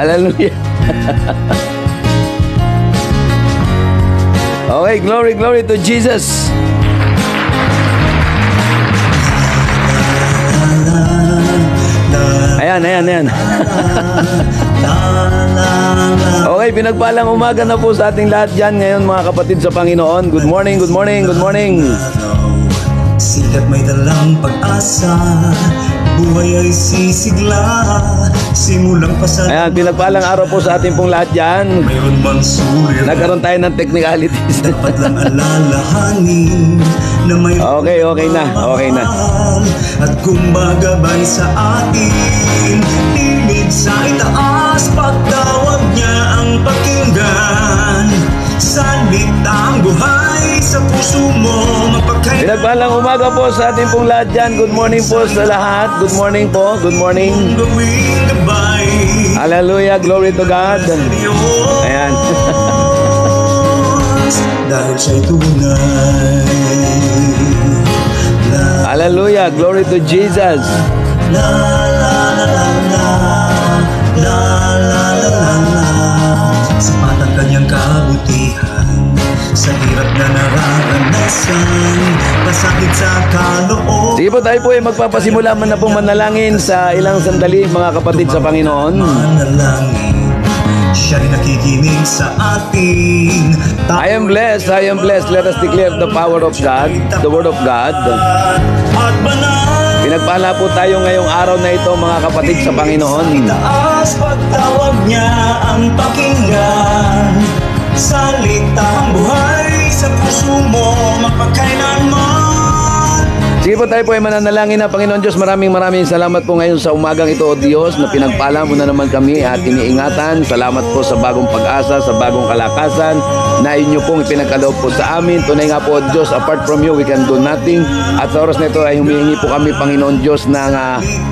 Hallelujah. Okay, glory to Jesus. Ayan. Okay, pinagpalang umaga na po sa ating lahat dyan ngayon mga kapatid sa Panginoon. Good morning. Sikat may dalang pag-asa, buhay ay sisigla, simulang pasal. Ayan, pinagpalang araw po sa ating pong lahat dyan. Mayroon mang sulit, nagkaroon tayo ng technicalities. dapat lang alalahanin na may Okay na. at kumbagabay sa atin, tinig sa itaas, pagtawag niya ang pakinggan, salitang buhay sa puso mo, mapagkailan. Pinagpalang umaga po sa ating pong lahat dyan. Good morning po sa lahat. Good morning po. Hallelujah, glory to God. Ayan. Dahil siya'y tunay. Hallelujah, glory to Jesus. Sapat ang kanyang kabutihan sa hirap na nararanasan, pasakit sa kaloob. Sige po, tayo po ay magpapasimula man na pong manalangin sa ilang sandali mga kapatid sa Panginoon. Manalangin, siya'y nakikinig sa atin. I am blessed. Let us declare the power of God, the word of God. At banal, Pinagpala po tayo ngayong araw na ito mga kapatid sa Panginoon. itaas pagtawag niya ang pakinggan, salitang buhay sa puso mo, mapagkailanman. Sige po, tayo po ay mananalangin na. Panginoon Diyos, maraming salamat po ngayon sa umagang ito, O Diyos, na pinagpala mo na naman kami at iniingatan. Salamat po sa bagong pag-asa, sa bagong kalakasan na inyo pong ipinagkaloob po sa amin. Tunay nga po, O Diyos, apart from you, we can do nothing. At sa oras na ito ay humihingi po kami, Panginoon Diyos, ng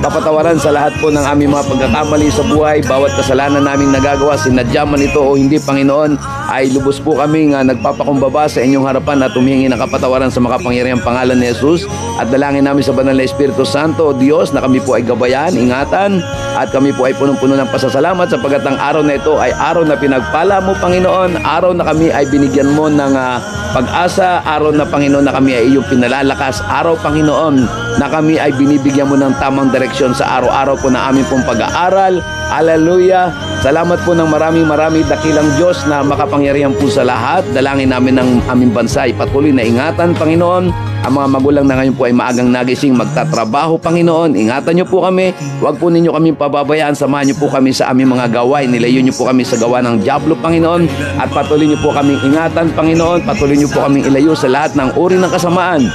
kapatawaran sa lahat po ng aming mga pagkakamali sa buhay. Bawat kasalanan naming nagagawa, sinadya man ito o hindi, Panginoon, ay lubos po kami nagpapakumbaba sa inyong harapan at humihingi ng kapatawaran sa makapangyarihang pangalan ni Jesus. At dalangin namin sa banal na Espiritu Santo, O Diyos, na kami po ay gabayan, ingatan, at kami po ay punong-puno ng pasasalamat sapagkat ang araw na ito ay araw na pinagpala mo, Panginoon, araw na kami ay binigyan mo ng pag-asa, araw na, Panginoon, na kami ay iyong pinalalakas, araw, Panginoon, na kami ay binibigyan mo ng tamang direksyon sa araw-araw po na aming pong pag-aaral. Hallelujah! Salamat po ng marami dakilang Diyos na makapangyarihan po sa lahat. Dalangin namin ng aming bansa ay patuloy na ingatan, Panginoon. Ang mga magulang na ngayon po ay maagang nagising magtatrabaho, Panginoon. Ingatan niyo po kami. Huwag po ninyo kami pababayaan. Samahan niyo po kami sa aming mga gawain. Nilayo niyo po kami sa gawa ng diablo, Panginoon. At patuloy niyo po kaming ingatan, Panginoon. Patuloy niyo po kaming ilayo sa lahat ng uri ng kasamaan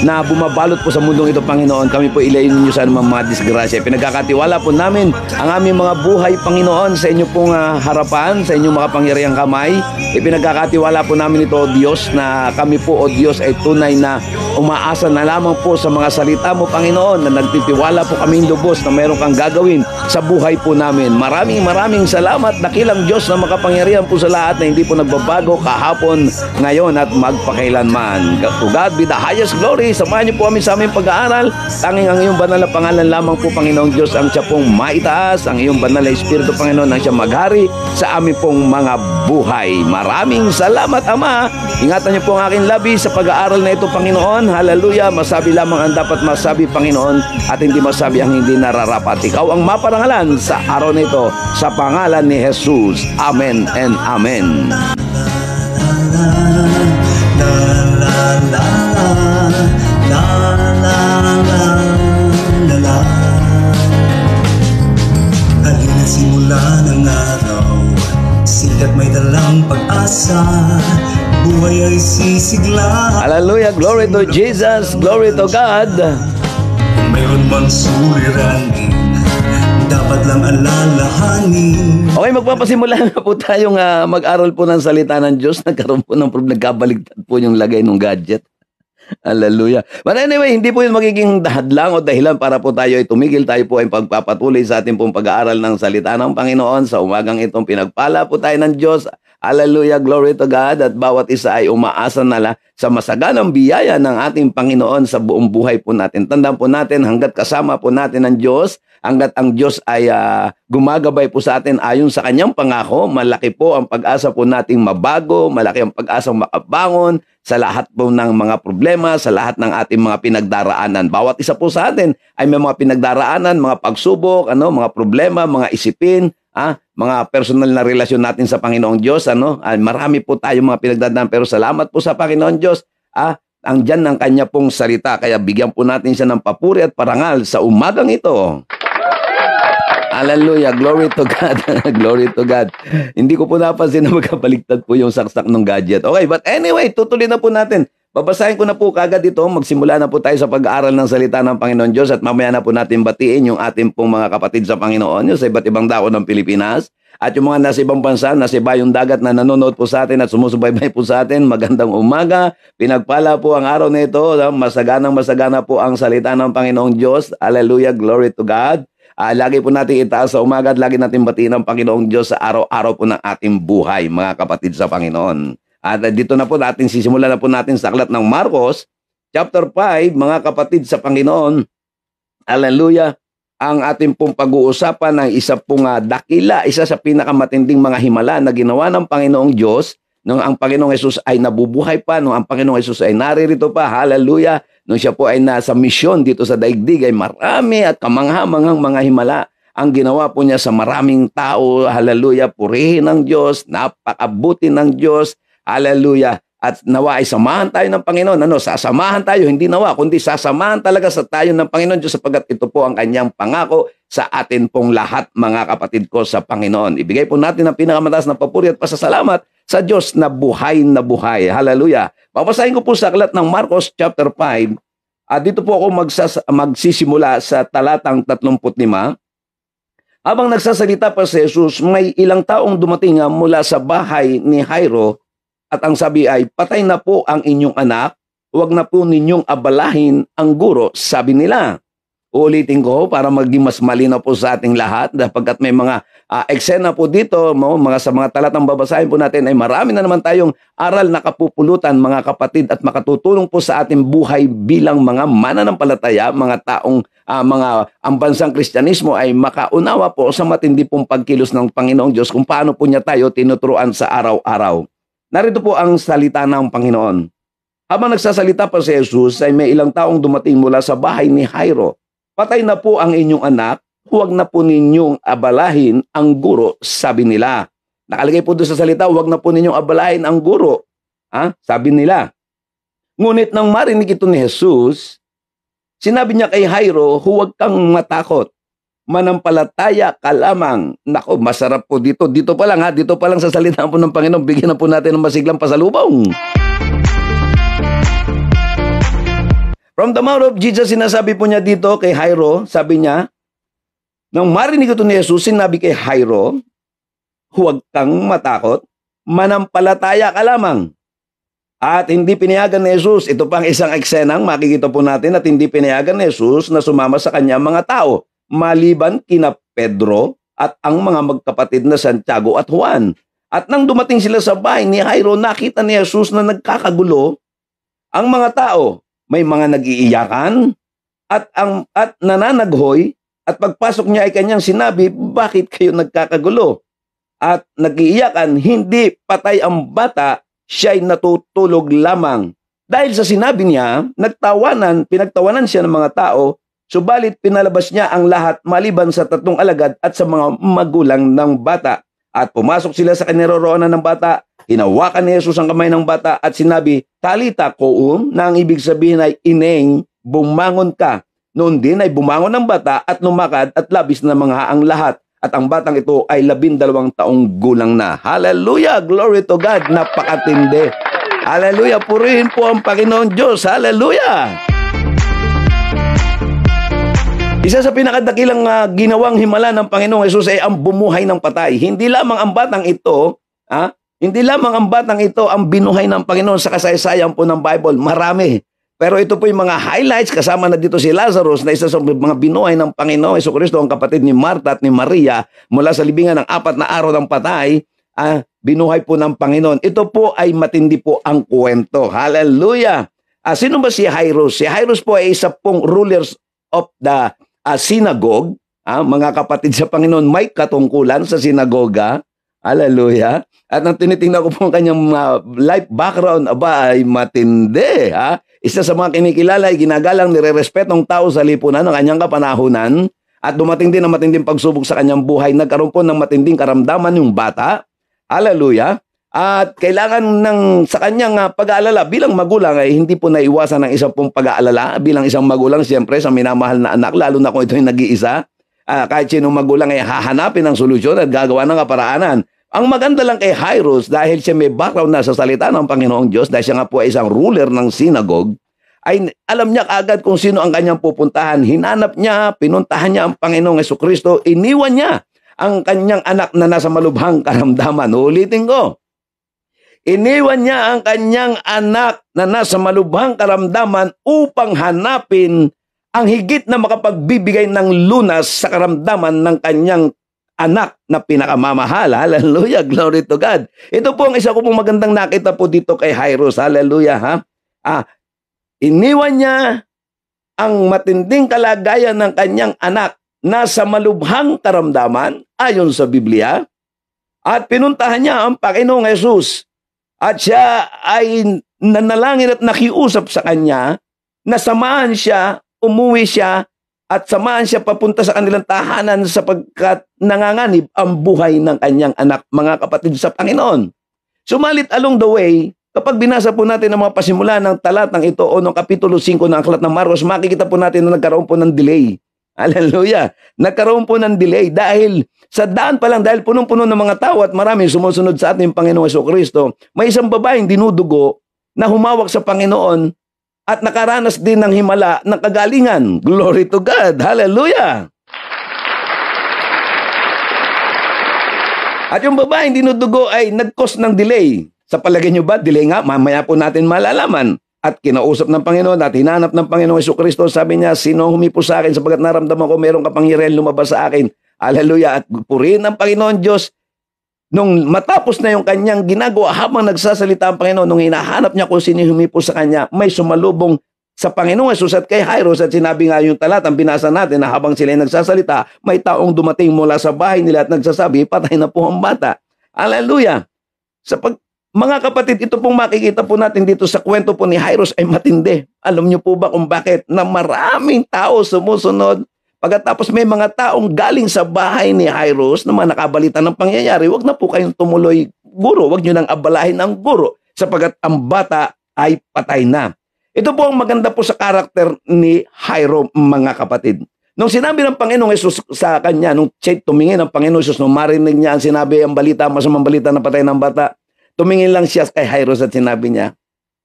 na bumabalot po sa mundong ito, Panginoon. Kami po ilayin ninyo sa anumang mga disgrasya. Pinagkakatiwala po namin ang aming mga buhay, Panginoon, sa inyo pong harapan, sa inyong makapangyarihang kamay. Ipinagkakatiwala po namin ito, O Diyos, na kami po, O Diyos, ay tunay na umaasa na lamang po sa mga salita mo, Panginoon, na nagtitiwala po kaming lubos na mayroon kang gagawin sa buhay po namin. Maraming salamat, dakilang Diyos na makapangyarihan po sa lahat na hindi po nagbabago kahapon, ngayon at magpakailanman. To God be the highest glory. Samahan niyo po kami sa aming pag-aaral. Tanging ang iyong banal na pangalan lamang po, Panginoong Diyos, ang siya pong maitaas. Ang iyong banal na Espiritu, Panginoon, ang siya maghari sa aming pong mga buhay. Maraming salamat, Ama. Ingatan niyo po ang aking labi sa pag-aaral na ito, Panginoon. Hallelujah. Masabi lamang ang dapat masabi, Panginoon, at hindi masabi ang hindi nararapat. Ikaw ang maparangalan sa araw na ito sa pangalan ni Jesus. Amen and Amen. Halina simula ng araw, sikat may dalang pag-asa, buhay ay sisigla. Hallelujah, glory to Jesus, glory to God. Kung mayroon mang suliranin, dapat lang alalahanin. Okay, magpapasimula na po tayong mag-aral po ng salita ng Diyos. Nagkaroon po ng problem, nagkabaligtad po yung lagay ng gadget. Hallelujah. But anyway, hindi po yun magiging hadlang o dahilan para po tayo ay tumigil. Tayo po ay pagpapatuloy sa ating pong pag-aaral ng salita ng Panginoon. Sa umagang itong pinagpala po tayo ng Diyos. Hallelujah, glory to God. At bawat isa ay umaasa na sa masaganang biyaya ng ating Panginoon sa buong buhay po natin. Tandaan po natin, hanggat kasama po natin ang Diyos, hanggat ang Diyos ay gumagabay po sa atin ayon sa kanyang pangako. Malaki po ang pag-asa po nating mabago, malaki ang pag-asang makabangon sa lahat po ng mga problema, sa lahat ng ating mga pinagdaraanan. Bawat isa po sa atin ay may mga pinagdaraanan, mga pagsubok, mga problema, mga isipin, mga personal na relasyon natin sa Panginoong Diyos. Marami po tayong mga pinagdadaan, pero salamat po sa Panginoon Diyos. Andyan ng kanya pong salita, kaya bigyan po natin siya ng papuri at parangal sa umagang ito. Hallelujah. Glory to God. Glory to God. Hindi ko po napansin na magkabaliktad po yung saksak ng gadget. Okay, but anyway, tutuloy na po natin. Babasahin ko na po kagad ito. Magsimula na po tayo sa pag-aaral ng salita ng Panginoon Diyos at mamaya na po natin batiin yung ating pong mga kapatid sa Panginoon, yung sa iba't ibang dako ng Pilipinas at yung mga nasa ibang bansa, nasa ibayong dagat na nanonood po sa atin at sumusubaybay po sa atin. Magandang umaga. Pinagpala po ang araw na ito. Masaganang-masagana po ang salita ng Panginoong Diyos. Hallelujah. Glory to God. Lagi po natin itaas sa umaga at lagi natin batiin ang Panginoong Diyos sa araw-araw po ng ating buhay, mga kapatid sa Panginoon. At dito na po natin, sisimulan na po natin sa aklat ng Marcos, chapter 5, mga kapatid sa Panginoon. Hallelujah. Ang ating pong pag-uusapan ng isa pong dakila, isa sa pinakamatinding mga himala na ginawa ng Panginoong Diyos nung ang Panginoong Hesus ay nabubuhay pa, nung ang Panginoong Hesus ay naririto pa. Hallelujah. Nung siya po ay nasa misyon dito sa daigdig, ay marami at kamangha-manghang mga himala ang ginawa po niya sa maraming tao. Hallelujah. Purihin ng Diyos, napakabuti ng Diyos. Hallelujah. At nawa ay samahan tayo ng Panginoon. Sasamahan tayo, hindi nawa, kundi sasamahan talaga sa tayo ng Panginoon Diyos sapagkat ito po ang kanyang pangako sa atin pong lahat, mga kapatid ko sa Panginoon. Ibigay po natin ang pinakamataas na papuri at pasasalamat sa Diyos na buhay na buhay. Hallelujah. Babasahin ko po sa aklat ng Marcos chapter 5. Dito po ako magsisimula sa talatang 35. Habang nagsasalita pa si Jesus, may ilang taong dumating mula sa bahay ni Jairo. At ang sabi ay, patay na po ang inyong anak, huwag na po ninyong abalahin ang guro, sabi nila. Uulitin ko para maging mas malinaw po sa ating lahat, sapagkat may mga eksena po dito, sa mga talatang babasahin po natin, ay marami na naman tayong aral na kapupulutan, mga kapatid, at makatutulong po sa ating buhay bilang mga mananampalataya, mga taong, ang bansang Kristyanismo ay makaunawa po sa matindi pong pagkilos ng Panginoong Diyos kung paano po niya tayo tinuturuan sa araw-araw. Narito po ang salita ng Panginoon. Habang nagsasalita pa si Jesus, ay may ilang taong dumating mula sa bahay ni Jairo. Patay na po ang inyong anak, huwag na po ninyong abalahin ang guro, sabi nila. Nakalagay po doon sa salita, huwag na po ninyong abalahin ang guro, sabi nila. Ngunit nang marinig ito ni Jesus, sinabi niya kay Jairo, huwag kang matakot. Manampalataya ka lamang. Nako, masarap po dito. Dito pa lang sa salita po ng Panginoon, bigyan na po natin ng masiglang pasalubong. From the mouth of Jesus, sinasabi po niya dito kay Jairo, sabi niya, nang marinig ito ni Jesus, sinabi kay Jairo, huwag kang matakot, manampalataya ka lamang. At hindi pinayagan ni Jesus, ito pang isang eksenang makikita po natin at hindi pinayagan ni Jesus na sumama sa kanya mga tao, maliban kina Pedro at ang mga magkapatid na Santiago at Juan. At nang dumating sila sa bahay ni Jairo, nakita ni Jesus na nagkakagulo ang mga tao. May mga nag-iiyakan at nananaghoy, at pagpasok niya ay kanyang sinabi, bakit kayo nagkakagulo? At nag-iiyakan, hindi patay ang bata, siya'y natutulog lamang. Dahil sa sinabi niya, pinagtawanan siya ng mga tao, subalit pinalabas niya ang lahat maliban sa 3 alagad at sa mga magulang ng bata. At pumasok sila sa kinaroroonan ng bata, hinawakan ni Jesus ang kamay ng bata at sinabi, Talita koum, na ang ibig sabihin ay, Ineng, bumangon ka. Noon din ay bumangon ang bata at lumakad at labis na mga ang lahat. At ang batang ito ay 12 taong gulang na. Hallelujah! Glory to God! Napakatindi! Hallelujah! Purihin po ang Panginoon Diyos! Hallelujah! Isa sa pinakadakilang ginawang himala ng Panginoong Hesus ay ang bumuhay ng patay. Hindi lamang ang batang ito ang binuhay ng Panginoon sa kasaysayan po ng Bible. Marami. Pero ito po yung mga highlights, kasama na dito si Lazarus na isa sa mga binuhay ng Panginoong Jesucristo, ang kapatid ni Marta at ni Maria, mula sa libingan ng 4 na araw ng patay, binuhay po ng Panginoon. Ito po ay matindi po ang kwento. Hallelujah! Sino ba si Jairus? Si Jairus po ay isa pong rulers of the synagogue, mga kapatid sa Panginoon, may katungkulan sa sinagoga. Hallelujah. At nang tinitingnan ko po ang kanyang life background, ay matindi. Isa sa mga kinikilala ay ginagalang, nirerespetong tao sa lipunan ng kanyang kapanahunan. At dumating din ang matinding pagsubok sa kanyang buhay. Nagkaroon po ng matinding karamdaman yung bata. Hallelujah. At kailangan sa kanyang pag-aalala bilang magulang ay hindi po naiwasan ng isang pong pag-aalala. Bilang isang magulang, siyempre, sa minamahal na anak, lalo na kung ito yung nag-iisa. Kahit sinong magulang ay hahanapin ng solusyon at gagawa ng kaparaanan. Ang maganda lang kay Jairus, dahil siya may background na sa salita ng Panginoong Diyos, dahil siya nga po ay isang ruler ng synagogue, ay alam niya kaagad kung sino ang kanyang pupuntahan. Hinanap niya, pinuntahan niya ang Panginoong Jesucristo, iniwan niya ang kanyang anak na nasa malubhang karamdaman. Ulitin ko. Iniwan niya ang kanyang anak na nasa malubhang karamdaman upang hanapin ang higit na makapagbibigay ng lunas sa karamdaman ng kanyang anak na pinakamamahal. Hallelujah, glory to God. Ito po ang isa ko pong magandang nakita po dito kay Jairus. Hallelujah, iniwan niya ang matinding kalagayan ng kanyang anak na sa malubhang karamdaman, ayon sa Biblia, at pinuntahan niya ang Panginoong Jesus. At siya ay nanalangin at nakiusap sa kanya na samahan siya, umuwi siya, at samahan siya papunta sa kanilang tahanan sapagkat nanganganib ang buhay ng kanyang anak, mga kapatid sa Panginoon. Sumalit along the way, kapag binasa po natin ang mga pasimula ng talatang ito o ng Kapitulo 5 ng Aklat ng Marcos, makikita po natin na nagkaroon po ng delay. Hallelujah! Nagkaroon po ng delay dahil sa daan pa lang, dahil punong-puno ng mga tao at maraming sumusunod sa ating Panginoong Jesucristo, may isang babaeng dinudugo na humawak sa Panginoon at nakaranas din ng himala ng kagalingan. Glory to God! Hallelujah! At yung babaeng dinudugo ay nag-cause ng delay. Sa palagay nyo ba, delay nga? Mamaya po natin malalaman. At kinausap ng Panginoon at hinanap ng Panginoong Jesucristo. Sabi niya, sino humipo sa akin sapagat naramdaman ko mayroong kapangyarihan lumabas sa akin. Hallelujah! At purihin ng Panginoon Diyos. Nung matapos na yung kanyang ginagawa, habang nagsasalita ang Panginoon, nung hinahanap niya kung sino humipo sa kanya, may sumalubong sa Panginoong Jesus at kay Jairus. At sinabi nga yung talatang binasa natin na habang sila nagsasalita, may taong dumating mula sa bahay nila at nagsasabi, patay na po ang bata. Hallelujah! Mga kapatid, ito pong makikita po natin dito sa kwento po ni Jairus ay matindi. Alam niyo po ba kung bakit? Na maraming tao sumusunod. Pagkatapos may mga taong galing sa bahay ni Jairus na mga nakabalita ng pangyayari, wag na po kayong tumuloy, guro. Wag nyo nang abalahin ang guro sapagat ang bata ay patay na. Ito po ang maganda po sa karakter ni Jairo, mga kapatid. Nung sinabi ng Panginoong Jesus sa kanya, nung tumingin ang Panginoong Jesus, nung marinig niya ang sinabi, ang balita, masamang balita na patay ng bata, tumingin lang siya kay Jairus at sinabi niya,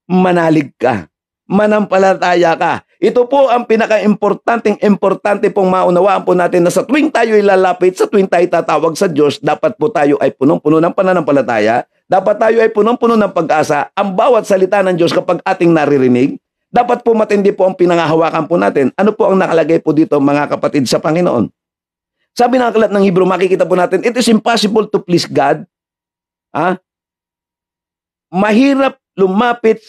manalig ka, manampalataya ka. Ito po ang pinaka-importante pong maunawaan po natin na sa tuwing tayo ilalapit, sa tuwing tayo tatawag sa Diyos, dapat po tayo ay punong-puno ng pananampalataya, dapat tayo ay punong-puno ng pag-asa. Ang bawat salita ng Diyos kapag ating naririnig, dapat po matindi po ang pinangahawakan po natin. Ano po ang nakalagay po dito, mga kapatid sa Panginoon? Sabi ng aklat ng Hebrew, makikita po natin, it is impossible to please God. Mahirap lumapit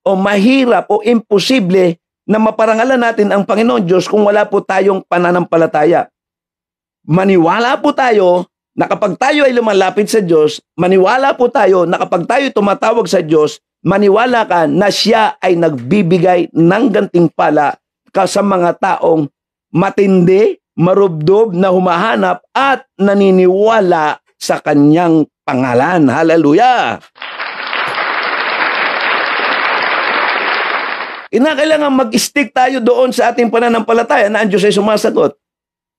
o mahirap o imposible na maparangalan natin ang Panginoon Diyos kung wala po tayong pananampalataya. Maniwala po tayo na kapag tayo ay lumalapit sa Diyos, maniwala po tayo na kapag tayo tumatawag sa Diyos, maniwala ka na siya ay nagbibigay ng gantimpala sa mga taong matindi, marubdob na humahanap at naniniwala sa kanyang pangalan. Hallelujah! Kailangan mag-stick tayo doon sa ating pananampalataya na ang Diyos ay sumasagot.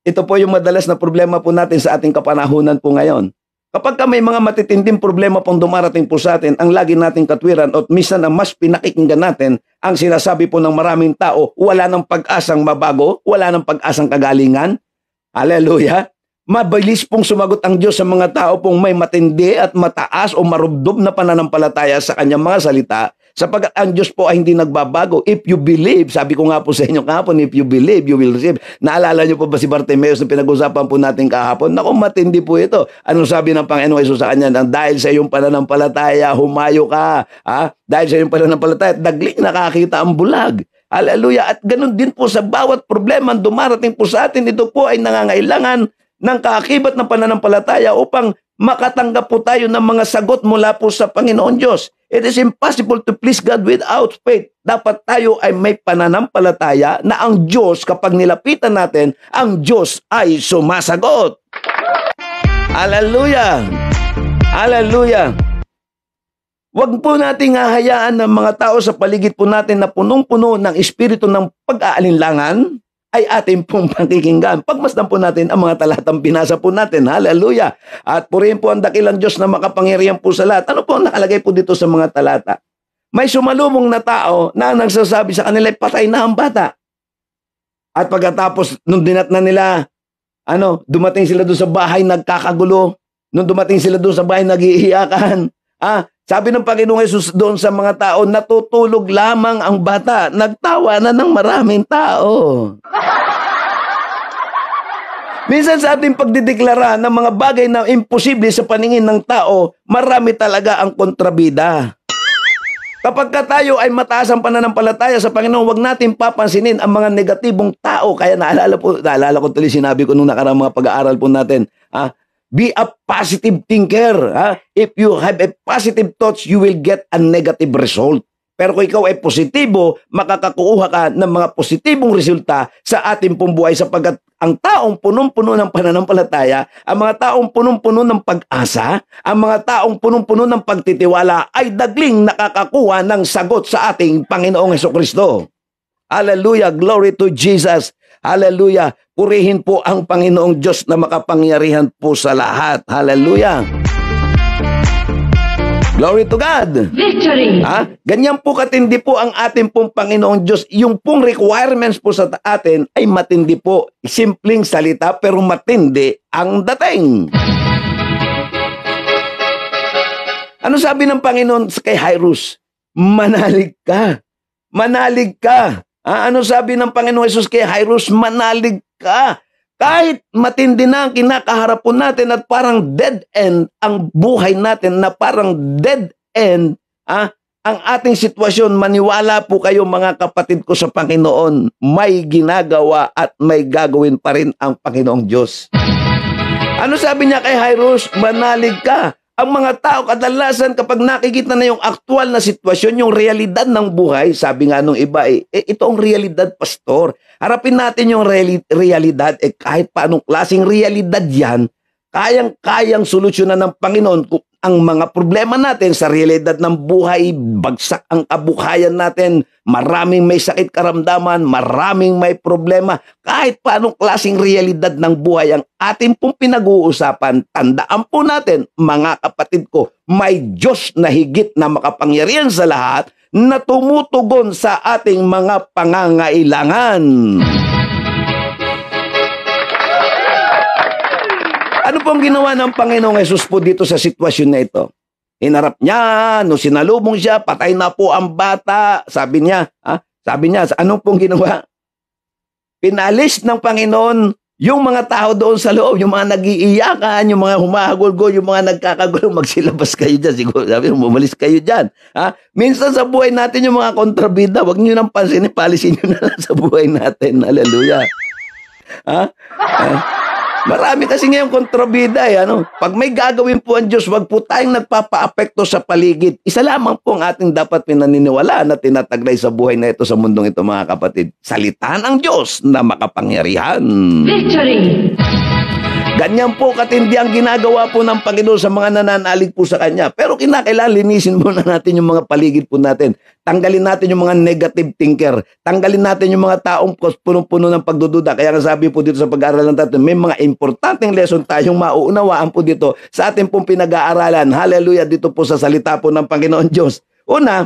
Ito po yung madalas na problema po natin sa ating kapanahunan po ngayon. Kapag may mga matitinding problema pong dumarating po sa atin, ang lagi nating katwiran at minsan ang mas pinakikinggan natin, ang sinasabi po ng maraming tao, wala ng pag-asang mabago, wala ng pag-asang kagalingan. Hallelujah! Mabilis pong sumagot ang Diyos sa mga tao pong may matindi at mataas o marubdob na pananampalataya sa kanyang mga salita, sapagkat ang Diyos po ay hindi nagbabago. If you believe, sabi ko nga po sa inyo kahapon, if you believe, you will receive. Naalala niyo po ba si Bartimeus na pinag-usapan po natin kahapon? Naku, matindi po ito. Anong sabi ng Panginoon Jesus sa kanya? Dahil sa iyong pananampalataya, humayo ka. Dahil sa iyong pananampalataya, dagling nakakita ang bulag. Hallelujah. At ganun din po sa bawat problema dumarating po sa atin, ito po ay nangangailangan ng kaakibat ng pananampalataya upang makatanggap po tayo ng mga sagot mula po sa Panginoon Diyos. It is impossible to please God without faith. Dapat tayo ay may pananampalataya na ang Diyos, kapag nilapitan natin, ang Diyos ay sumasagot. Hallelujah! Hallelujah! Huwag po nating hahayaan ng mga tao sa paligid po natin na punong-puno ng espiritu ng pag-aalinlangan ay ating pong pakikinggan. Pagmasdan po natin ang mga talatang binasa po natin. Hallelujah! At purihin po ang dakilang Diyos na makapangyarihan po sa lahat. Ano po ang nakalagay po dito sa mga talata? May sumalubong na tao na nagsasabi sa kanila, patay na ang bata. At pagkatapos, nung dinat na nila, dumating sila doon sa bahay, nagkakagulo. Nung dumating sila doon sa bahay, nag-iiyakan. Sabi ng Panginoong Hesus doon sa mga tao, natutulog lamang ang bata. Nagtawa na ng maraming tao. Minsan sa ating pagdideklara ng mga bagay na imposible sa paningin ng tao, marami talaga ang kontrabida. Kapag tayo ay mataas ang pananampalataya sa Panginoon, huwag natin papansinin ang mga negatibong tao. Kaya naalala ko tuloy, sinabi ko nung nakarang mga pag-aaral po natin, be a positive thinker. If you have a positive thoughts, you will get a negative result. Pero kung ikaw ay positibo, makakakuha ka ng mga positibong resulta sa ating pong buhay sapagkat ang taong punong-puno ng pananampalataya, ang mga taong punong-puno ng pag-asa, ang mga taong punong-puno ng pagtitiwala ay dagling nakakakuha ng sagot sa ating Panginoong Hesukristo. Hallelujah! Glory to Jesus! Hallelujah! Purihin po ang Panginoong Diyos na makapangyarihan po sa lahat. Hallelujah! Glory to God! Victory! Ganyan po katindi po ang ating pong Panginoong Diyos. Yung pong requirements po sa atin ay matindi po. Simpleng salita pero matindi ang dating. Ano sabi ng Panginoon kay Jairus? Manalig ka. Manalig ka. Ano sabi ng Panginoon Jesus kay Jairus? Manalig ka. Kahit matindi na ang kinakaharap po natin at parang dead end ang buhay natin, na parang dead end ang ating sitwasyon, maniwala po kayo mga kapatid ko sa Panginoon, may ginagawa at may gagawin pa rin ang Panginoong Diyos. Ano sabi niya kay Jairus? Manalig ka. Ang mga tao kadalasan kapag nakikita na yung aktual na sitwasyon, yung realidad ng buhay, sabi nga nung iba, ito ang realidad, pastor. Harapin natin yung realidad, kahit paanong klaseng realidad yan, kayang-kayang solusyonan ng Panginoon kung ang mga problema natin sa realidad ng buhay, bagsak ang kabuhayan natin, maraming may sakit karamdaman, maraming may problema, kahit paanong klaseng realidad ng buhay ang ating pong pinag-uusapan, tandaan po natin, mga kapatid ko, may Diyos na higit na makapangyarihan sa lahat na tumutugon sa ating mga pangangailangan. Ano pong ginawa ng Panginoong Hesus po dito sa sitwasyon na ito? Hinarap niya, nung sinalubong siya, patay na po ang bata. Sabi niya, ano pong ginawa? Pinalis ng Panginoon yung mga tao doon sa loob, yung mga nag-iiyakan, yung mga humahagulgol, yung mga nagkakagulo, magsilabas kayo dyan. Siguro, sabi, umalis kayo dyan. Minsan sa buhay natin yung mga kontrabida, wag nyo nang pansinin, palisin nyo na lang sa buhay natin. Hallelujah. Marami kasi ngayong kontrabida. Pag may gagawin po ang Diyos, wag po tayong nagpapa-apekto sa paligid. Isa lamang po ang ating dapat pinaniniwalaan na tinataglay sa buhay na ito, sa mundong ito, mga kapatid. Salitaan ang Diyos na makapangyarihan. Victory! Ganyan po katindi ang ginagawa po ng Panginoon sa mga nananalig po sa Kanya. Pero kinakailangan linisin muna natin yung mga paligid po natin. Tanggalin natin yung mga negative thinker. Tanggalin natin yung mga taong punong-puno ng pagdududa. Kaya nga sabi po dito sa pag-aaralan natin, may mga importanteng lesson tayong mauunawaan po dito sa ating pong pinag-aaralan. Hallelujah, dito po sa salita po ng Panginoon Diyos. Una,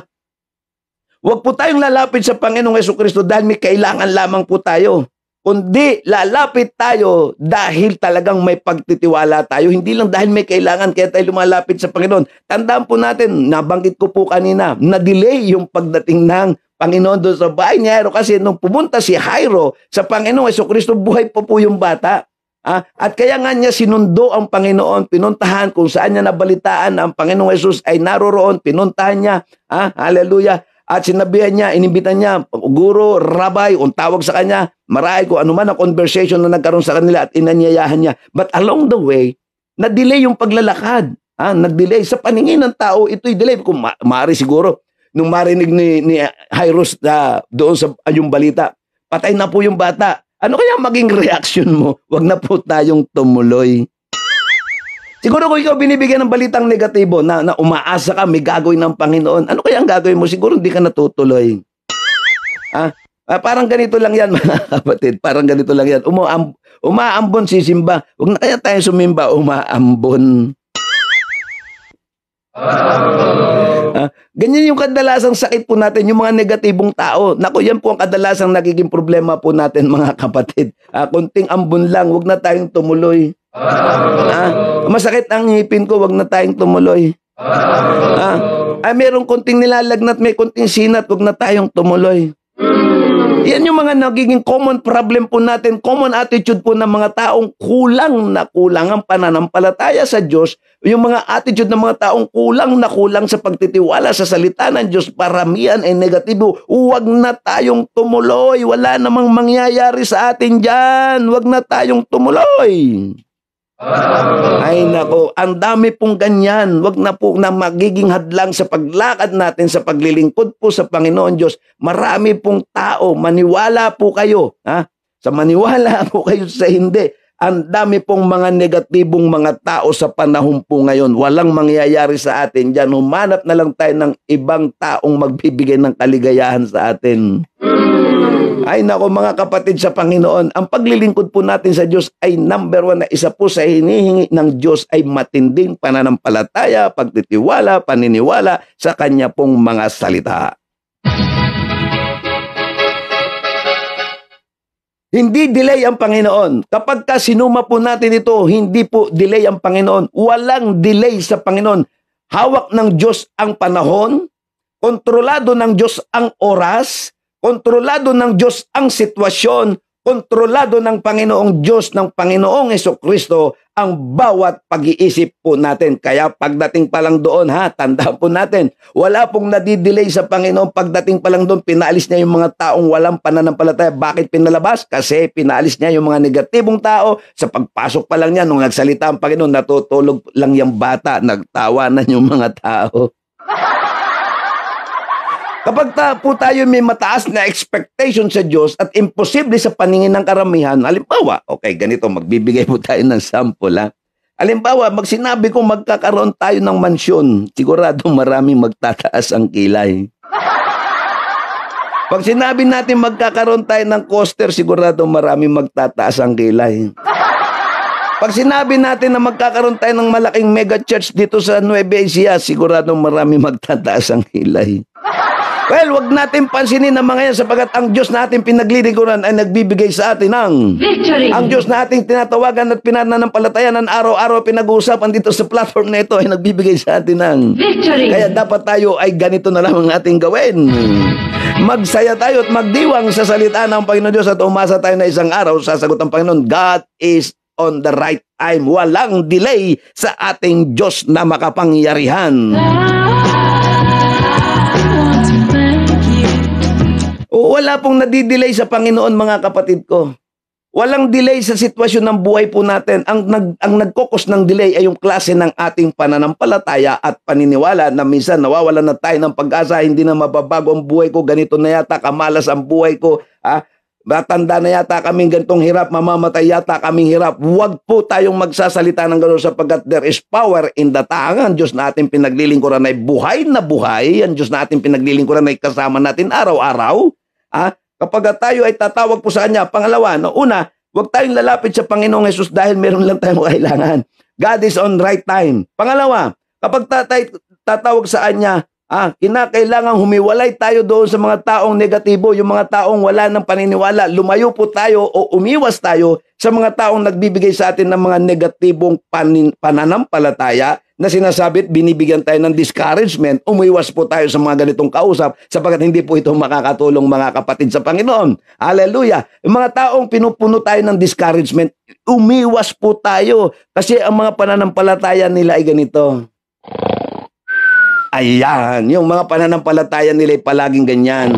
huwag po tayong lalapit sa Panginoong Hesukristo dahil may kailangan lamang po tayo. Kundi lalapit tayo dahil talagang may pagtitiwala tayo. Hindi lang dahil may kailangan kaya tayo lumalapit sa Panginoon. Tandaan po natin, nabanggit ko po kanina, na-delay yung pagdating ng Panginoon doon sa bahay ni Jairo kasi nung pumunta si Jairo sa Panginoong Hesukristo, buhay po yung bata. At kaya nga niya sinundo ang Panginoon, pinuntahan kung saan niya nabalitaan ang Panginoong Jesus ay naroroon, pinuntahan niya. Hallelujah. at sinabihan niya, inimbitan niya, guro, rabay, ang tawag sa kanya, marahil kung ano man ang conversation na nagkaroon sa kanila at inanyayahan niya. But along the way, na-delay yung paglalakad. Nag-delay. Sa paningin ng tao, ito'y delay. Kung maaari siguro, nung marinig ni Jairus doon sa yung balita, patay na po yung bata. Ano kaya maging reaction mo? Wag na po tayong tumuloy. Siguro kung ikaw binibigyan ng balitang negatibo na umaasa ka, may gagawin ng Panginoon, ano kaya ang gagawin mo? Siguro hindi ka natutuloy. Parang ganito lang yan, mga kapatid. Parang ganito lang yan. Umaambon si Simba. Huwag na kaya tayo sumimba, umaambon. Ganyan yung kadalasang sakit po natin, yung mga negatibong tao. Naku, yan po ang kadalasang nagiging problema po natin, mga kapatid. Kunting ambon lang, huwag na tayong tumuloy. Masakit ang ngipin ko, wag na tayong tumuloy. Merong konting nilalagnat, may konting sinat, wag na tayong tumuloy. Yan yung mga nagiging common problem po natin, common attitude po ng mga taong kulang na kulang ang pananampalataya sa Diyos, yung mga attitude ng mga taong kulang na kulang sa pagtitiwala sa salita ng Diyos, paramihan ay negatibo. Huwag na tayong tumuloy, wala namang mangyayari sa atin dyan, huwag na tayong tumuloy. Ay nako, ang dami pong ganyan. Wag na po na magiging hadlang sa paglakad natin sa paglilingkod po sa Panginoon Diyos. Marami pong tao, maniwala po kayo. Sa maniwala po kayo sa hindi. Ang dami pong mga negatibong mga tao sa panahon po ngayon. Walang mangyayari sa atin dyan. Humanap na lang tayo ng ibang taong magbibigay ng kaligayahan sa atin. Ay nako mga kapatid sa Panginoon, ang paglilingkod po natin sa Diyos ay number 1 na isa po sa hinihingi ng Diyos ay matinding pananampalataya, pagtitiwala, paniniwala sa Kanya pong mga salita. Hindi delay ang Panginoon. Kapag sinuma po natin ito, hindi po delay ang Panginoon. Walang delay sa Panginoon. Hawak ng Diyos ang panahon, kontrolado ng Diyos ang oras, kontrolado ng Diyos ang sitwasyon, kontrolado ng Panginoong Diyos, ng Panginoong Hesukristo ang bawat pag-iisip po natin. Kaya pagdating pa lang doon, tandaan po natin, wala pong nadidelay sa Panginoon. Pagdating pa lang doon, pinaalis niya yung mga taong walang pananampalataya. Bakit pinalabas? Kasi pinaalis niya yung mga negatibong tao. Sa pagpasok pa lang niya, nung nagsalita ang Panginoon, natutulog lang yung bata, nagtawanan yung mga tao. Kapag po tayo may mataas na expectation sa Diyos at imposible sa paningin ng karamihan, halimbawa, okay, ganito, magbibigay po tayo ng sample. Halimbawa, sinabi ko magkakaroon tayo ng mansyon, sigurado maraming magtataas ang kilay. Pag sinabi natin magkakaroon tayo ng coaster, sigurado maraming magtataas ang kilay. Pag sinabi natin na magkakaroon tayo ng malaking mega church dito sa Nueva Ecija, sigurado maraming magtataas ang kilay. Well, wag natin pansinin ang mga yan sapagat ang Diyos natin pinaglilingkuran ay nagbibigay sa atin ng victory. Ang Diyos nating tinatawagan at pinananampalatayan ng araw-araw pinag-uusapan dito sa platform na ito ay nagbibigay sa atin ng victory. Kaya dapat tayo ay ganito na lang ang ating gawin. Magsaya tayo at magdiwang sa salita ng Panginoon Diyos at umasa tayo na isang araw sasagot ang Panginoon. God is on the right time. Walang delay sa ating Diyos na makapangyarihan. Wala pong nadidelay sa Panginoon, mga kapatid ko. Walang delay sa sitwasyon ng buhay po natin. Ang nagkokos ng delay ay yung klase ng ating pananampalataya at paniniwala na minsan nawawalan na tayo ng pag-asa, hindi na mababago ang buhay ko, ganito na yata, kamalas ang buhay ko, matanda na yata kaming ganitong hirap, mamamatay yata kaming hirap. Huwag po tayong magsasalita ng gano'n sapagkat there is power in the tongue. Ang Diyos na ating pinaglilingkuran ay buhay na buhay. Ang Diyos na ating pinaglilingkuran ay kasama natin araw-araw. Kapag tayo ay tatawag po sa Kanya, pangalawa, una, huwag tayong lalapit sa Panginoong Hesus dahil meron lang tayong kailangan. God is on right time. Pangalawa, kapag tatawag sa Kanya, kinakailangan humiwalay tayo doon sa mga taong negatibo, yung mga taong wala ng paniniwala. Lumayo po tayo o umiwas tayo sa mga taong nagbibigay sa atin ng mga negatibong pananampalataya na sinasabi at binibigyan tayo ng discouragement. Umiwas po tayo sa mga ganitong kausap sapagkat hindi po ito makakatulong, mga kapatid sa Panginoon. Hallelujah! Yung mga taong pinupuno tayo ng discouragement, umiwas po tayo kasi ang mga pananampalataya nila ay ganito. Ayan, yung mga pananampalataya nila ay palaging ganyan.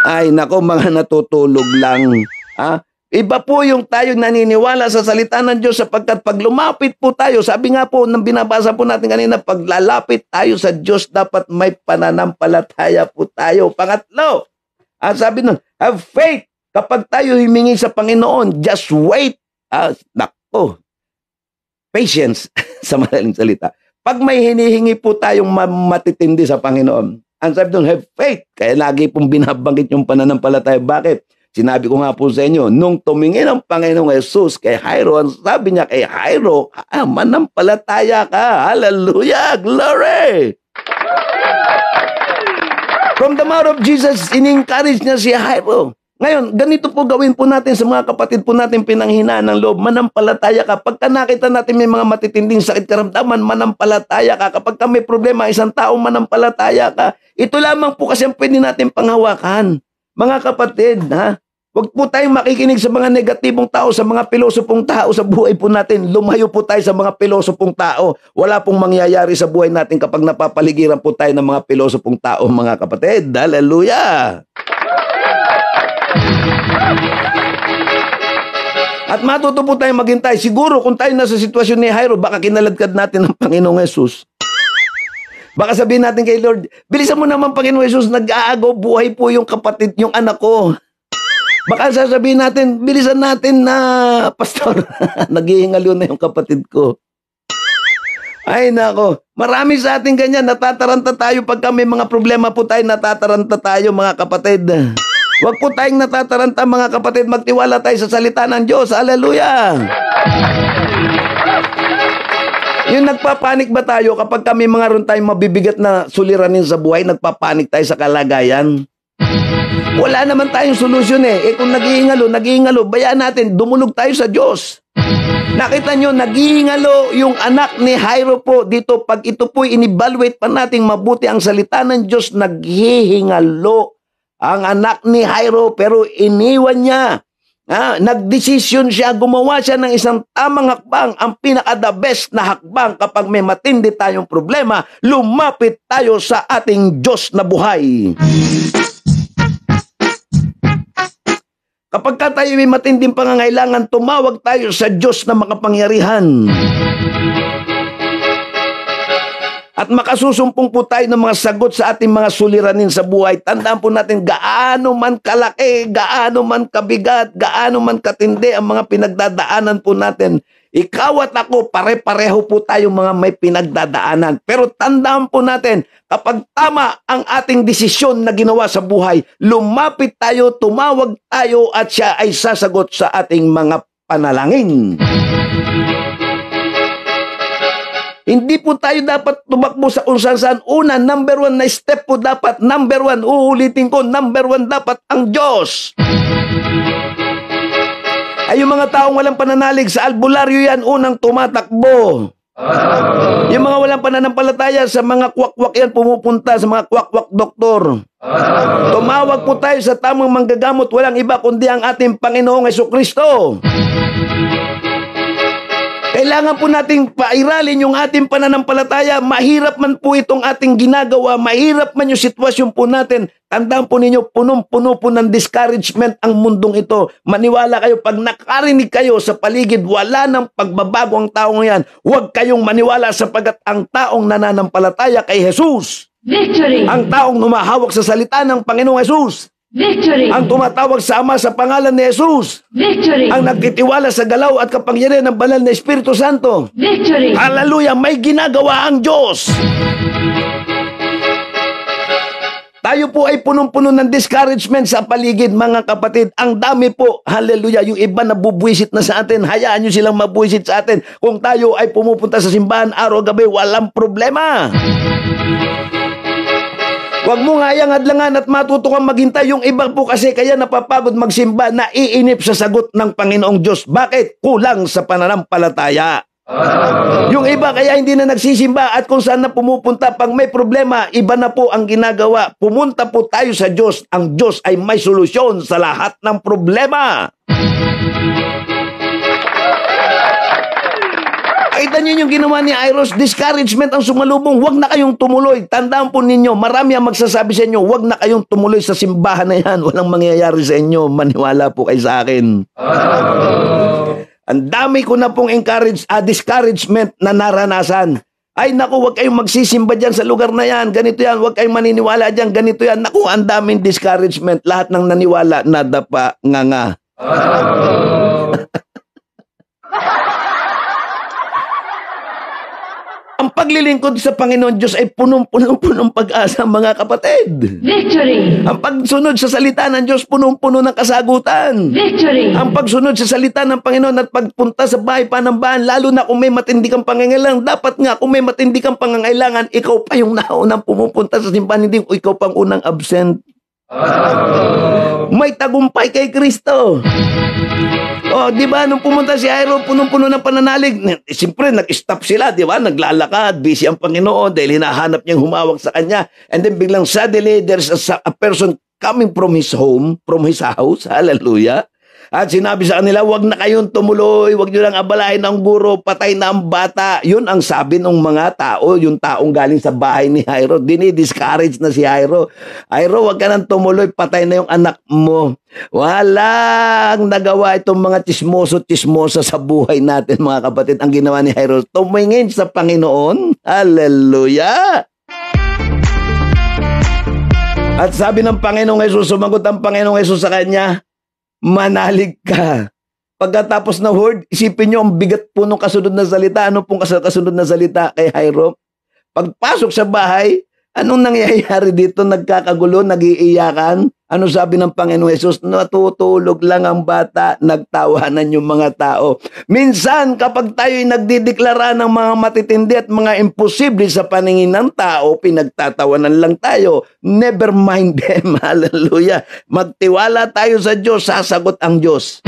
Ay, nako, mga natutulog lang. Ha? Iba po yung tayo naniniwala sa salita ng Diyos sapagkat pag lumapit po tayo, sabi nga po nang binabasa po natin kanina, pag lalapit tayo sa Diyos, dapat may pananampalataya po tayo. Pangatlo, sabi nun, have faith. Kapag tayo himingi sa Panginoon, just wait. Nako, patience sa madaling salita. Pag may hinihingi po tayong matitindi sa Panginoon, ang sabi doon, have faith. Kaya lagi pong binabanggit yung pananampalataya. Bakit? Sinabi ko nga po sa inyo, nung tumingin ang Panginoong Jesus kay Jairo, ang sabi niya kay Jairo, manampalataya ka. Hallelujah! Glory! From the mouth of Jesus, in-encourage niya si Jairo. Ngayon, ganito po gawin po natin sa mga kapatid po natin pinanghinaan ng loob. Manampalataya ka. Pagka nakita natin may mga matitinding sakit karamdaman, manampalataya ka. Kapag may problema, isang tao, manampalataya ka. Ito lamang po kasi ang pwede natin panghawakan. Mga kapatid, huwag po tayong makikinig sa mga negatibong tao, sa mga pilosopong tao sa buhay po natin. Lumayo po tayo sa mga pilosopong tao. Wala pong mangyayari sa buhay natin kapag napapaligiran po tayo ng mga pilosopong tao, mga kapatid. Hallelujah! At matuto po tayong maghintay. Siguro kung tayo nasa sitwasyon ni Jairo, baka kinaladkad natin ng Panginoong Jesus. Baka sabihin natin kay Lord, bilisan mo naman Panginoong Jesus, nag-aagaw buhay po yung kapatid, yung anak ko. Baka sasabihin natin, bilisan natin na, Pastor, naghihingalo na yung kapatid ko. Ay nako, marami sa ating ganyan, natataranta tayo pagka may mga problema po tayo, natataranta tayo mga kapatid. Huwag po tayong natataranta mga kapatid, magtiwala tayo sa salita ng Diyos. Hallelujah! Yung nagpapanik ba tayo kapag kami mga ron tayong mabibigat na suliranin sa buhay, nagpapanik tayo sa kalagayan? Wala naman tayong solusyon eh. Kung naghihingalo, bayaan natin, dumulog tayo sa Diyos. Nakita nyo, naghihingalo yung anak ni Jairo po dito. Pag ito po in-evaluate pa nating mabuti ang salita ng Diyos, naghihingalo ang anak ni Jairo, pero iniwan niya. Nagdesisyon siya, gumawa siya ng isang tamang hakbang. Ang pinaka-the best na hakbang kapag may matindi tayong problema, lumapit tayo sa ating Diyos na buhay. Kapag tayo may matinding pangangailangan, tumawag tayo sa Diyos na makapangyarihan. At makasusumpong po tayo ng mga sagot sa ating mga suliranin sa buhay. Tandaan po natin, gaano man kalaki, gaano man kabigat, gaano man katindi ang mga pinagdadaanan po natin. Ikaw at ako, pare-pareho po tayo mga may pinagdadaanan. Pero tandaan po natin, kapag tama ang ating desisyon na ginawa sa buhay, lumapit tayo, tumawag tayo at siya ay sasagot sa ating mga panalangin. Hindi po tayo dapat tumakbo sa kung saan. Una, number one na step po dapat. Number one, uulitin ko, number one dapat ang Diyos. Ay yung mga taong walang pananalig sa albularyo yan, unang tumatakbo. Yung mga walang pananampalataya sa mga kwak-kwak yan, pumupunta sa mga kwak-kwak doktor. Tumawag po tayo sa tamang manggagamot, walang iba kundi ang ating Panginoong Jesucristo. Kailangan po nating pairalin yung ating pananampalataya. Mahirap man po itong ating ginagawa, mahirap man yung sitwasyon po natin. Tandaan po ninyo, punong-puno po ng discouragement ang mundong ito. Maniwala kayo, pag nakarinig kayo sa paligid, wala nang pagbabago ang taong yan. Huwag kayong maniwala sapagat ang taong nananampalataya kay Jesus, Victory! ang taong humahawak sa salita ng Panginoong Jesus, Victory! ang tumatawag sa Ama sa pangalan ni Jesus, Victory! ang nagtitiwala sa galaw at kapangyarihan ng banal na Espiritu Santo. Victory! Hallelujah! May ginagawa ang Diyos. Tayo po ay punong-puno ng discouragement sa paligid, mga kapatid. Ang dami po. Hallelujah! Yung iba na bubwisit na sa atin, hayaan nyo silang mabwisit sa atin. Kung tayo ay pumupunta sa simbahan araw-gabi, walang problema. Huwag mo nga yang hadlangan at matuto kang maghintay. Yung iba po kasi kaya napapagod magsimba, naiinip sa sagot ng Panginoong Diyos. Bakit? Kulang sa pananampalataya. Yung iba kaya hindi na nagsisimba at kung saan na pumupunta pag may problema, iba na po ang ginagawa. Pumunta po tayo sa Diyos. Ang Diyos ay may solusyon sa lahat ng problema. Nakita niyo yung ginawa ni Iros, discouragement ang sumalubong, huwag na kayong tumuloy. Tandaan po ninyo, marami ang magsasabi sa inyo, huwag na kayong tumuloy sa simbahan na yan, walang mangyayari sa inyo, maniwala po kayo sa akin. Ang dami ko na pong discouragement na naranasan. Ay naku, huwag kayong magsisimba dyan sa lugar na yan, ganito yan, huwag kayong maniniwala dyan, ganito yan. Naku, ang daming discouragement, lahat ng naniwala, nadapa, nga. Ang paglilingkod sa Panginoon Diyos ay punong-punong pag-asa, mga kapatid. Victory! Ang pagsunod sa salita ng Diyos, punong-puno ng kasagutan. Victory! Ang pagsunod sa salita ng Panginoon at pagpunta sa bahay panambahan, lalo na kung may matindi kang pangangailangan, dapat nga kung may matindi kang pangangailangan, ikaw pa yung naunang pumupunta sa simbahan, hindi ikaw pang unang absent. May tagumpay kay Kristo. Oh, di ba nung pumunta si Jairo, punong-puno ng pananalig, siyempre nag-stop sila, di ba? Naglalakad, busy ang Panginoon dahil hinahanap niyang humawak sa kanya. And then biglang suddenly there's a person coming from his home, from his house. Hallelujah. At sinabi sa kanila, huwag na kayong tumuloy, huwag nyo lang abalahin ang guro, patay na ang bata. Yun ang sabi ng mga tao, yung taong galing sa bahay ni Jairo. Dinidiscourage na si Jairo. Jairo, huwag ka nang tumuloy, patay na yung anak mo. Walang nagawa itong mga chismoso-chismosa sa buhay natin, mga kapatid. Ang ginawa ni Jairo, tumingin sa Panginoon. Hallelujah! At sabi ng Panginoong Hesus, sumagot ang Panginoong Hesus sa kanya, manalig ka. Pagkatapos ng word, isipin nyo ang bigat po ng kasunod na salita. Ano pong kasunod na salita kay Jairo? Pagpasok sa bahay, anong nangyayari dito? Nagkakagulo, nag-iiyakan. Ano sabi ng Panginoon Hesus? Natutulog lang ang bata, nagtawanan yung mga tao. Minsan, kapag tayo'y nagdideklara ng mga matitindi at mga imposible sa paningin ng tao, pinagtatawanan lang tayo. Never mind them. Hallelujah. Magtiwala tayo sa Diyos, sasagot ang Diyos.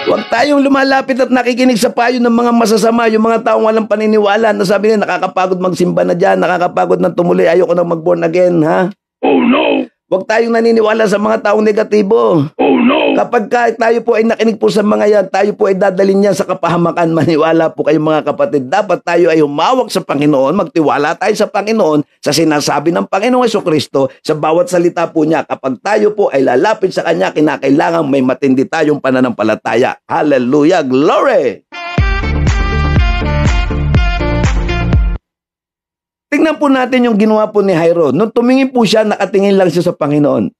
Huwag tayong lumalapit at nakikinig sa payo ng mga masasama, yung mga taong walang paniniwala na sabi nila, nakakapagod magsimba na dyan, nakakapagod na tumuloy, ayoko na mag-born again, ha? Oh no! Huwag tayong naniniwala sa mga taong negatibo. Oh no! Kapag tayo po ay nakinig po sa mga yan, tayo po ay dadalhin niyan sa kapahamakan. Maniwala po kayo mga kapatid. Dapat tayo ay humawak sa Panginoon, magtiwala tayo sa Panginoon, sa sinasabi ng Panginoong Jesucristo, sa bawat salita po niya. Kapag tayo po ay lalapit sa Kanya, kinakailangan may matindi tayong pananampalataya. Hallelujah! Glory! Tingnan po natin yung ginawa po ni Jairo. Nung tumingin po siya, nakatingin lang siya sa Panginoon.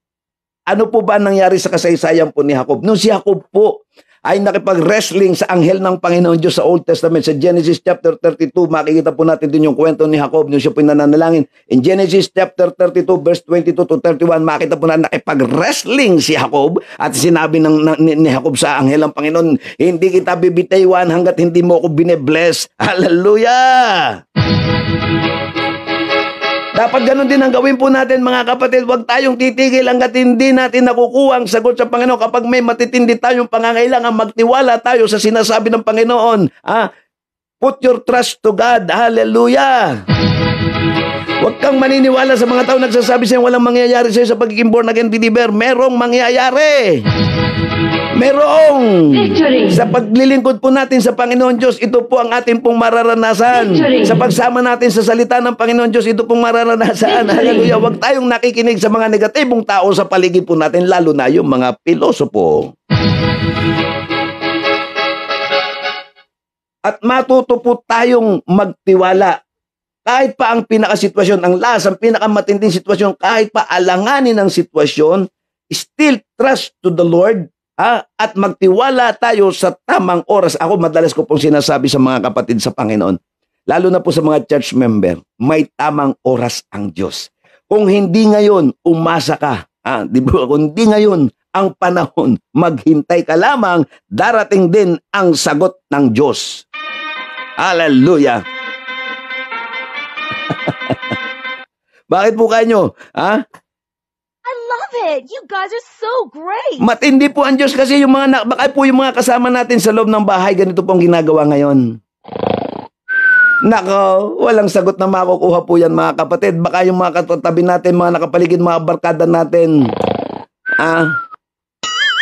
Ano po ba nangyari sa kasaysayan po ni Jacob? Nung si Jacob po ay nakipag-wrestling sa anghel ng Panginoon Diyos sa Old Testament, sa Genesis chapter 32, makikita po natin din yung kwento ni Jacob nung siya po nananalangin. In Genesis chapter 32, verse 22 to 31, makita po na nakipag-wrestling si Jacob at sinabi ni Jacob sa anghel ng Panginoon, hindi kita bibitaywan hanggat hindi mo ako bine-bless. Hallelujah! Dapat ganun din ang gawin po natin mga kapatid. Huwag tayong titigil hanggat hindi natin nakukuha ang sagot sa Panginoon. Kapag may matitindi tayong pangangailangan, magtiwala tayo sa sinasabi ng Panginoon. Put your trust to God. Hallelujah! Huwag kang maniniwala sa mga tao nagsasabi sa'yo walang mangyayari sa'yo sa pagiging born again believer. Merong mangyayari. Merong. Victory. Sa paglilingkod po natin sa Panginoon Diyos, ito po ang ating pong mararanasan. Victory. Sa pagsama natin sa salita ng Panginoon Diyos, ito pong mararanasan. Victory. Hallelujah. Huwag tayong nakikinig sa mga negatibong tao sa paligid po natin, lalo na yung mga pilosopo. At matuto po tayong magtiwala. Kahit pa ang pinakasitwasyon, ang pinakamatinding sitwasyon, kahit pa alanganin ang sitwasyon, still trust to the Lord. At magtiwala tayo sa tamang oras. Ako madalas ko pong sinasabi sa mga kapatid sa Panginoon, lalo na po sa mga church member, may tamang oras ang Diyos. Kung hindi ngayon, umasa ka. Di ba? Kung hindi ngayon ang panahon, maghintay ka lamang, darating din ang sagot ng Diyos. Hallelujah! Bakit po kayo? I love it! You guys are so great! Matindi po ang Diyos kasi yung baka po yung mga kasama natin sa loob ng bahay, ganito pong ginagawa ngayon. Nako, walang sagot na makukuha po yan mga kapatid. Baka yung mga katabi natin, mga nakapaligid, mga barkada natin.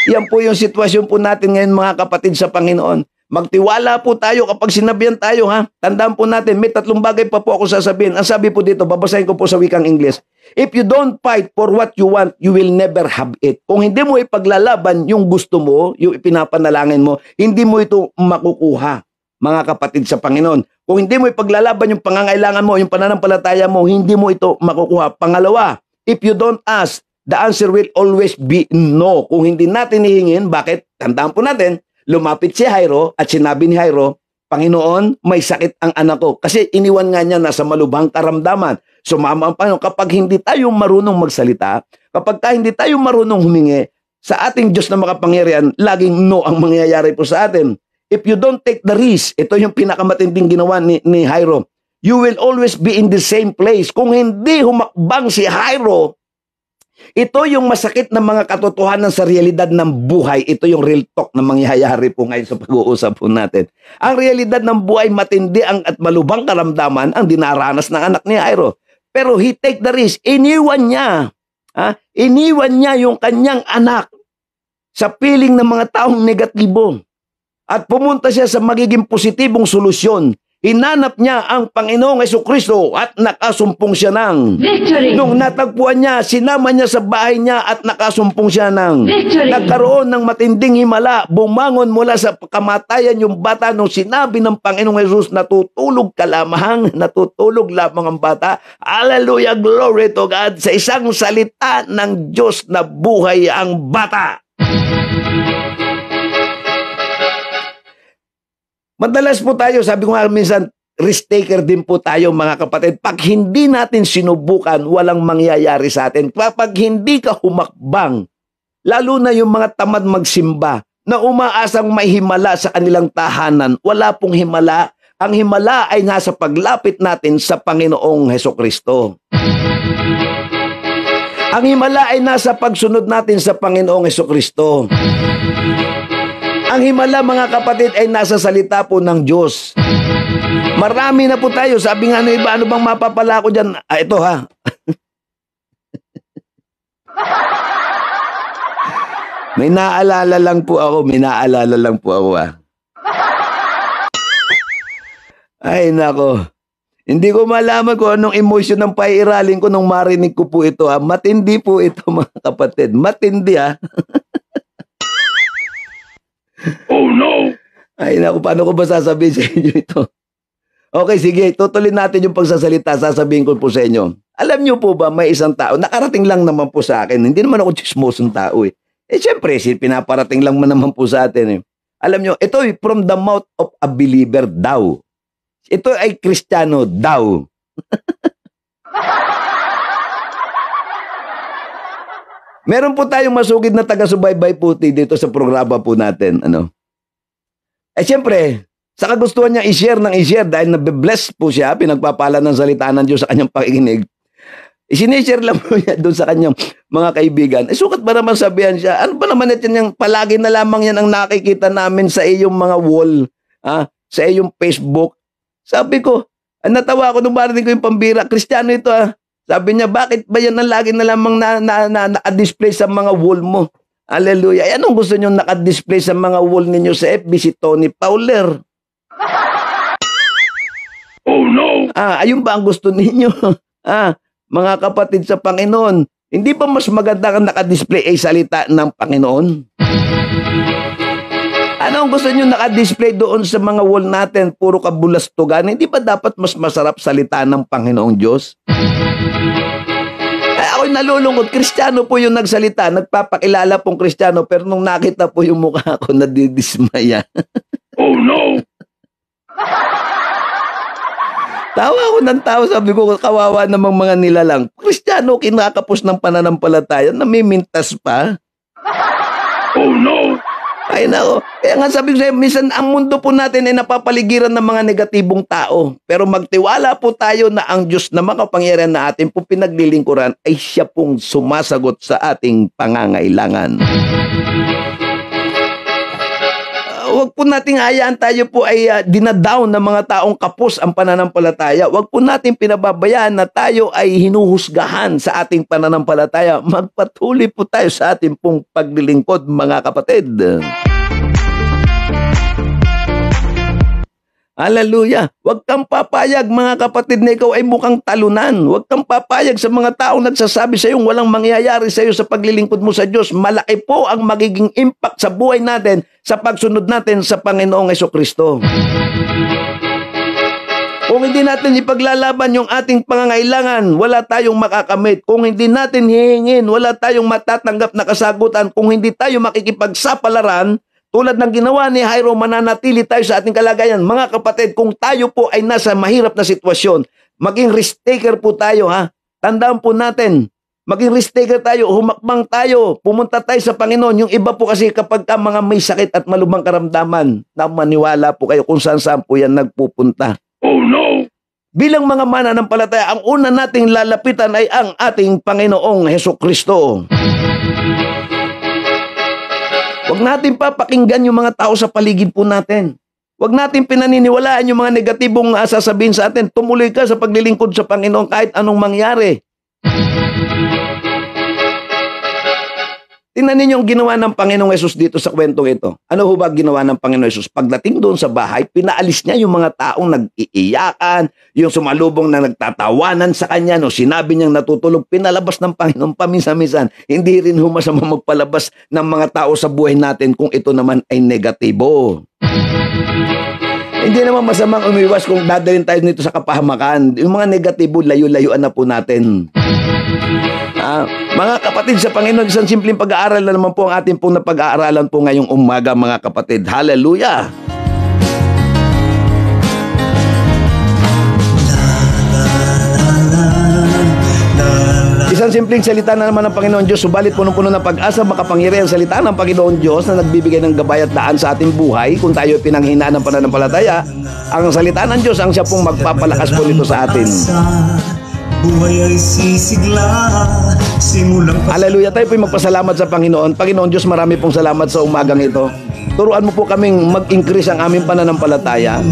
Yan po yung sitwasyon po natin ngayon mga kapatid sa Panginoon. Magtiwala po tayo kapag sinabihan tayo, ha? Tandaan po natin, may 3 bagay pa po ako sasabihin. Ang sabi po dito, babasahin ko po sa wikang Ingles. If you don't fight for what you want, you will never have it. Kung hindi mo ipaglalaban yung gusto mo, yung ipinapanalangin mo, hindi mo ito makukuha, mga kapatid sa Panginoon. Kung hindi mo ipaglalaban yung pangangailangan mo, yung pananampalataya mo, hindi mo ito makukuha. Pangalawa, if you don't ask, the answer will always be no. Kung hindi natin hihingin, bakit? Tandaan po natin, lumapit si Jairo at sinabi ni Jairo, Panginoon, may sakit ang anak ko. Kasi iniwan nga niya nasa malubhang karamdaman. Sumama ang Panginoon. Kapag hindi tayo marunong magsalita, kapag hindi tayo marunong humingi, sa ating Diyos na makapangyarihan, laging no ang mangyayari po sa atin. If you don't take the risk, ito yung pinakamatinding ginawa ni Jairo, you will always be in the same place. Kung hindi humakbang si Jairo, ito yung masakit na mga katotohanan sa realidad ng buhay. Ito yung real talk na mangyayari po ngayon sa pag-uusap po natin. Ang realidad ng buhay, matindi at malubhang karamdaman ang dinaranas ng anak ni Jairo. Pero he take the risk. Iniwan niya. Iniwan niya yung kanyang anak sa piling ng mga taong negatibo. At pumunta siya sa magiging positibong solusyon. Hinanap niya ang Panginoong Jesucristo at nakasumpong siya ng victory. Nung natagpuan niya, sinama niya sa bahay niya at nakasumpong siya ng victory. Nagkaroon ng matinding himala, bumangon mula sa kamatayan yung bata nung sinabi ng Panginoong Jesus, natutulog lamang ang bata. Hallelujah, glory to God. Sa isang salita ng Diyos na buhay ang bata. Madalas po tayo, sabi ko nga minsan, risk taker din po tayo mga kapatid. Pag hindi natin sinubukan, walang mangyayari sa atin. Kapag hindi ka humakbang, lalo na yung mga tamad magsimba, na umaasang may himala sa kanilang tahanan, wala pong himala. Ang himala ay nasa paglapit natin sa Panginoong Hesukristo. Ang himala ay nasa pagsunod natin sa Panginoong Hesukristo. Ang himala, mga kapatid, ay nasa salita po ng Diyos. Marami na po tayo. Sabi nga ng iba, ano bang mapapala ko dyan? Ito ha. May naalala lang po ako ha. Ay nako. Hindi ko malaman kung anong emotion ng paiiralin ko nung marinig ko po ito ha. Matindi po ito mga kapatid. Matindi ha. Oh no! Ay naku, paano ko ba sasabihin sa inyo ito? Okay, sige, tutuloy natin yung pagsasalita. Sasabihin ko po sa inyo. Alam niyo po ba, may isang tao, nakarating lang naman po sa akin. Hindi naman ako chismosong tao eh. Siyempre, pinaparating lang naman po sa atin eh. Alam niyo, ito ay from the mouth of a believer daw. Ito ay Kristiyano daw. Meron po tayong masugid na taga-subaybay puti dito sa programa po natin. Siyempre, sa kagustuhan niya i-share dahil nabe-bless po siya, pinagpapala ng salita ng Diyos sa kanyang pakikinig. Sinishare lang po niya doon sa kanyang mga kaibigan. Sukat ba naman sabihan siya? Ano ba naman ito niyang palagi na lamang yan ang nakikita namin sa iyong mga wall, sa iyong Facebook? Sabi ko, natawa ako nung marinig ko yung pambira. Kristiyano ito Sabi niya, bakit ba yan ang lagi na lamang naka-display sa mga wall mo? Hallelujah. Anong gusto niyo naka-display sa mga wall ninyo sa FB? Si Tony Fowler. Oh no! Ayun ba ang gusto ninyo? Mga kapatid sa Panginoon, hindi ba mas maganda ang naka-display ay salita ng Panginoon? Ano ang gusto nyo naka-display doon sa mga wall natin? Puro kabulastugan. Hindi ba dapat mas masarap salita ng Panginoong Diyos? Ako'y nalulungkot. Kristiyano po yung nagsalita. Nagpapakilala pong Kristiyano. Pero nung nakita po yung mukha ko, nadidismaya. Oh no! Tawa ako ng tawa. Sabi ko, kawawa namang mga nilalang. Kristiyano, kinakapos ng pananampalataya. Namimintas pa. Oh no! Ay nako. Kaya nga sabi ko sa'yo, minsan ang mundo po natin ay napapaligiran ng mga negatibong tao. Pero magtiwala po tayo na ang Diyos na makapangyarihan na ating po pinaglilingkuran ay siya pong sumasagot sa ating pangangailangan. Huwag po nating hayaan tayo po ay dinadown ng mga taong kapos ang pananampalataya. Huwag po natin pinababayaan na tayo ay hinuhusgahan sa ating pananampalataya. Magpatuloy po tayo sa ating pong paglilingkod, mga kapatid. Hallelujah. Huwag kang papayag, mga kapatid, na ikaw ay mukhang talunan. Huwag kang papayag sa mga taong nagsasabi sa iyo walang mangyayari sa iyo sa paglilingkod mo sa Diyos. Malaki po ang magiging impact sa buhay natin sa pagsunod natin sa Panginoong Hesukristo. Kung hindi natin ipaglalaban yung ating pangangailangan, wala tayong makakamit. Kung hindi natin hihingin, wala tayong matatanggap na kasagutan. Kung hindi tayo makikipagsapalaran, tulad ng ginawa ni Jairo, mananatili tayo sa ating kalagayan. Mga kapatid, kung tayo po ay nasa mahirap na sitwasyon, maging risk taker po tayo, ha? Tandaan po natin, maging risk taker tayo, humakbang tayo, pumunta tayo sa Panginoon. Yung iba po kasi kapag ka mga may sakit at malubhang karamdaman, na maniwala po kayo kung saan po yan nagpupunta. Oh no! Bilang mga mananampalataya, ang una nating lalapitan ay ang ating Panginoong Hesukristo. Huwag natin papakinggan yung mga tao sa paligid po natin. Huwag natin pinaniniwalaan yung mga negatibong sasabihin sa atin. Tumuloy ka sa paglilingkod sa Panginoon kahit anong mangyari. Tingnan ninyo yung ginawa ng Panginoong Hesus dito sa kwentong ito. Ano ho ba ginawa ng Panginoong Hesus? Pagdating doon sa bahay, pinaalis niya yung mga taong nag-iiyakan, yung sumalubong na nagtatawanan sa kanya, no, sinabi niyang natutulog, pinalabas ng Panginoon paminsan-minsan. Hindi rin ho masama magpalabas ng mga tao sa buhay natin kung ito naman ay negatibo. Hindi naman masamang umiwas kung dadalhin tayo nito sa kapahamakan. Yung mga negatibo, layo-layuan na po natin. Mga kapatid sa Panginoon, isang simpleng pag-aaral na naman po ang ating pong napag-aaralan po ngayong umaga, mga kapatid. Hallelujah! Isang simpleng salita na naman ng Panginoon Diyos, subalit punong-puno ng pag-asa, makapangyarihan salita ng Panginoon Diyos na nagbibigay ng gabay at daan sa ating buhay kung tayo pinanghinaan ng pananampalataya. Ang salita ng Diyos ang siya pong magpapalakas po nito sa atin. Buhay ay sisigla, simulang Hallelujah, tayo po'y magpasalamat sa Panginoon. Panginoon Diyos, marami pong salamat sa umagang ito. Turuan mo po kaming mag-increase ang aming pananampalataya.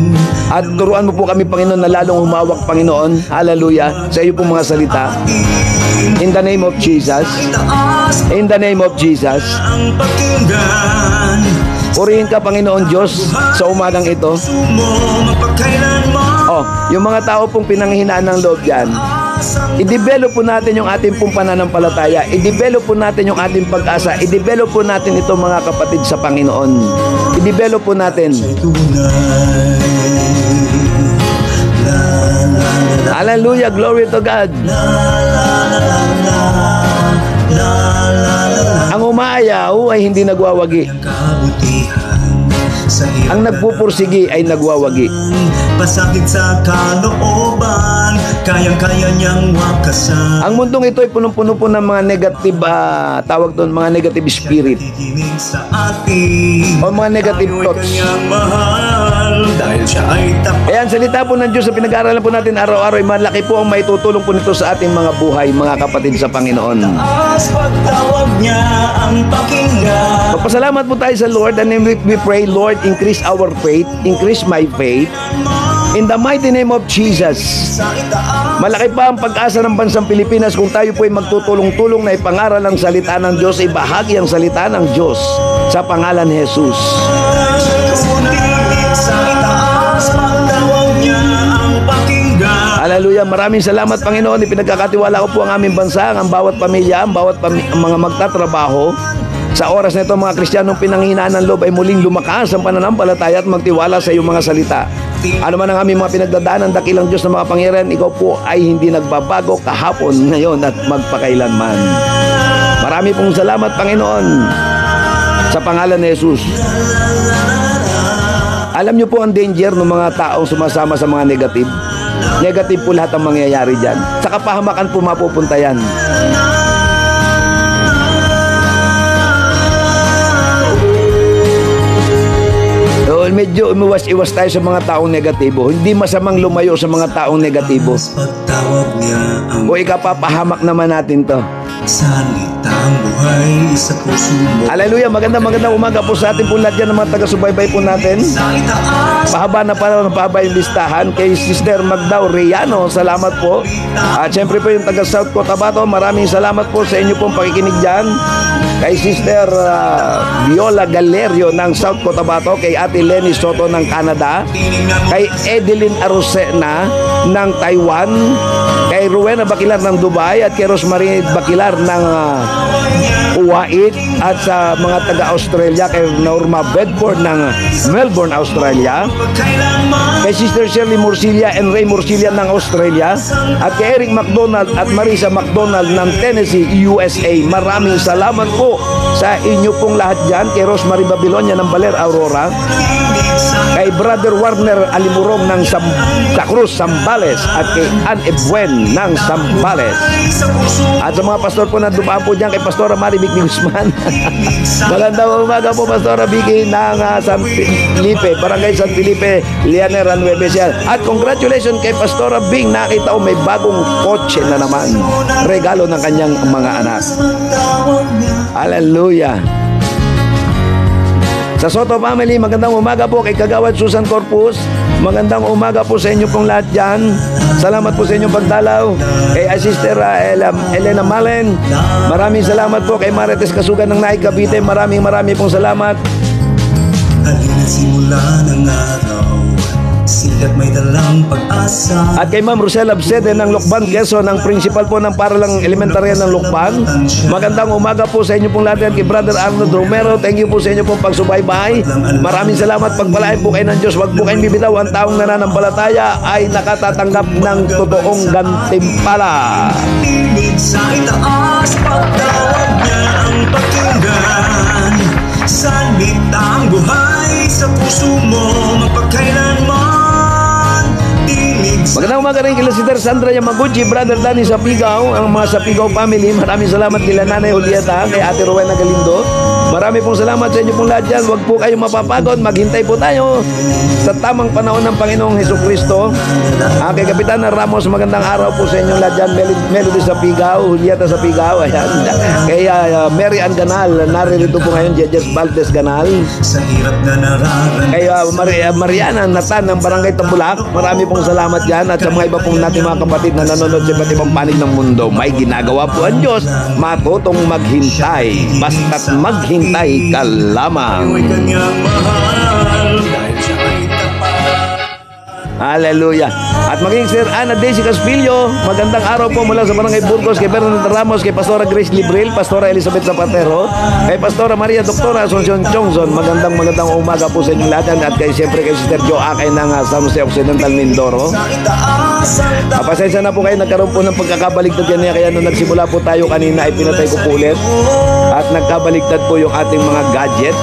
At turuan mo po kami, Panginoon, na lalong humawak, Panginoon. Hallelujah, sa iyo pong mga salita. In the name of Jesus. In the name of Jesus. ang pakinggan. Purihin ka, Panginoon Diyos, sa umagang ito. Yung mga tao pong pinanghinaan ng loob dyan, i-develop po natin yung ating pong pananampalataya. I-develop po natin yung ating pag-asa. I-develop po natin ito, mga kapatid, sa Panginoon. I-develop po natin. Hallelujah, glory to God. Ang umaayaw ay hindi nagwawagi. Ang nagpupursigi ay nagwawagi. Pasakit sa kalooban, kayang-kaya niyang wakasan. Ang mundong ito ay punong-puno po ng mga negative, tawag doon, mga negative spirit. Tiginig sa atin, O mga negative tayo ay thoughts. kanyang mahal, dahil siya ay tapat. Ayan, salita po ng Diyos na pinag-aaralan po natin araw-araw, ay malaki po ang maitutulong po nito sa ating mga buhay, mga kapatid sa Panginoon. Taas pagtawag niya ang pakinggan. Magpasalamat po tayo sa Lord, and we pray, Lord, increase our faith, increase my faith, in the mighty name of Jesus. Sa itaas, Malaki pa ang pag-asa ng bansang Pilipinas kung tayo po ay magtutulong-tulong na ipangaral ang salita ng Diyos, ibahagi ang salita ng Diyos sa pangalan ni Jesus. sa itaas pagtawag niya ang pakinggan. Hallelujah. Maraming salamat, Panginoon. Ipinagkakatiwala ko po ang aming bansa, ang bawat pamilya, ang bawat mga magtatrabaho. Sa oras na ito, mga Kristiyanong pinanghinaan ng loob ay muling lumakas ang pananampalataya at magtiwala sa iyong mga salita. Ano man ang aming mga pinagdadaanan, dakilang Diyos na mga pangyarihan, ikaw po ay hindi nagbabago kahapon, ngayon at magpakailanman. Marami pong salamat, Panginoon, sa pangalan ni Jesus. Alam niyo po ang danger ng mga taong sumasama sa mga negative. Negative po lahat ang mangyayari dyan. Sa kapahamakan po mapupunta yan. So, medyo umiwas-iwas tayo sa mga taong negatibo. Hindi masamang lumayo sa mga taong negatibo. Pagtawag niya ang O ikapapahamak naman natin to. Salitang buhay sa puso mo. Hallelujah, magandang umaga po sa ating po lahat dyan ng mga taga-subaybay po natin. Sa itaas Pahaba na yung listahan kay Sister Magdao Reyano, salamat po. At syempre po yung taga South Cotabato, maraming salamat po sa inyo pong pakikinig dyan. Kay Sister Viola Galerio ng South Cotabato, kay Ate Lenny Soto ng Canada, kay Edeline Arosena ng Taiwan, kay Rowena Bakilar ng Dubai, at kay Rosemary Bakilar ng Kuwait, at sa mga taga-Australia, kay Norma Bedford ng Melbourne, Australia, kay Sister Shirley Morcilla and Ray Morcilla ng Australia, at kay Eric McDonald at Marisa McDonald ng Tennessee, USA. Maraming salamat po sa inyo pong lahat dyan. Kay Rosemary Babilonia ng Baler, Aurora, kay Brother Warner Alimurong ng Santa Cruz, Zambales, at kay Ann Ebuen ng Zambales. At sa mga pastor po na dumaan po dyan, kay Pastora Maribik ni Guzman. Magandang umaga po, Pastora Vicky ng San Felipe, Barangay San Felipe, Lianera, Nueva Ecija. At congratulations kay Pastora Bing, nakita ko may bagong kotse na naman, regalo ng kanyang mga anak. Hallelujah. Sa Soto family, magandang umaga po kay Kagawad Susan Corpus. Magandang umaga po sa inyo pong lahat dyan. Salamat po sa inyong pagdalaw. Kay Sister Elena Malen, maraming salamat po. Kay Marites Kasugan ng Naik Cavite, maraming pong salamat. Halina simula ng araw, sigat may dalang pag-asa. At kay Ma'am Rosel Absede ng Lokban, Quezon, ang principal po ng Paralang Elementarya ng Lokban. Magandang umaga po sa inyo pong lahat. Kay Brother Arnold Romero, thank you po sa inyo pong pagsubaybay. Maraming salamat. Pagpalain po kayo ng Diyos. Wag po kayong bibitaw. Ang taong nananampalataya ay nakatatanggap ng totoong gantimpala. Tinig sa itaas, pagtawag niya ang pakinggan. Salitang buhay sa puso mo, mapagkailanman. Tinig sa Magandang umaga rin kila Sister Sandra Yamaguchi, Brother Danny Sapigaw, ang mga Sapigaw family. Maraming salamat kila Nanay Julieta, kay Ate Rowena Galindo. Marami pong salamat sa inyo pong lahat dyan. Huwag po kayong mapapagod. Maghintay po tayo sa tamang panahon ng Panginoong Hesukristo. Kay Kapitana Ramos, magandang araw po sa inyong lahat dyan. Melody Sapigaw, Julieta Sapigaw, ayan. Kay Mary Ann Ganal, naririto po ngayon, Jejes Valdez Ganal. sa hirap na nararamdaman. Kay Mariana Natan ng Barangay Tambulak, marami pong salamat dyan. At sa mga iba pong natin mga kapatid na nanonood sa iba't ibang panig ng mundo, may ginagawa po ang Diyos. Matutong maghintay, basta't maghintay ka lamang. Ako'y kanyang mahal dahil siya ay tapat. Hallelujah. At maging Sir Ana Daisy Caspillo, magandang araw po mula sa Barangay Burgos, kay Bernard Ramos, kay Pastora Grace Libril, Pastora Elizabeth Zapatero, kay Pastora Maria Doktora Asuncion Chongson. Magandang umaga po sa inyong lahat. At kay siyempre kay Sister Jo Akay ng San Jose Occidental Mindoro. Sa itaas ang Pasensya na po kayo, nagkaroon po ng pagkakabaligtad yan, kaya nung nagsimula po tayo kanina ay pinatay ko po ulit. At nagkabaligtad po yung ating mga gadget.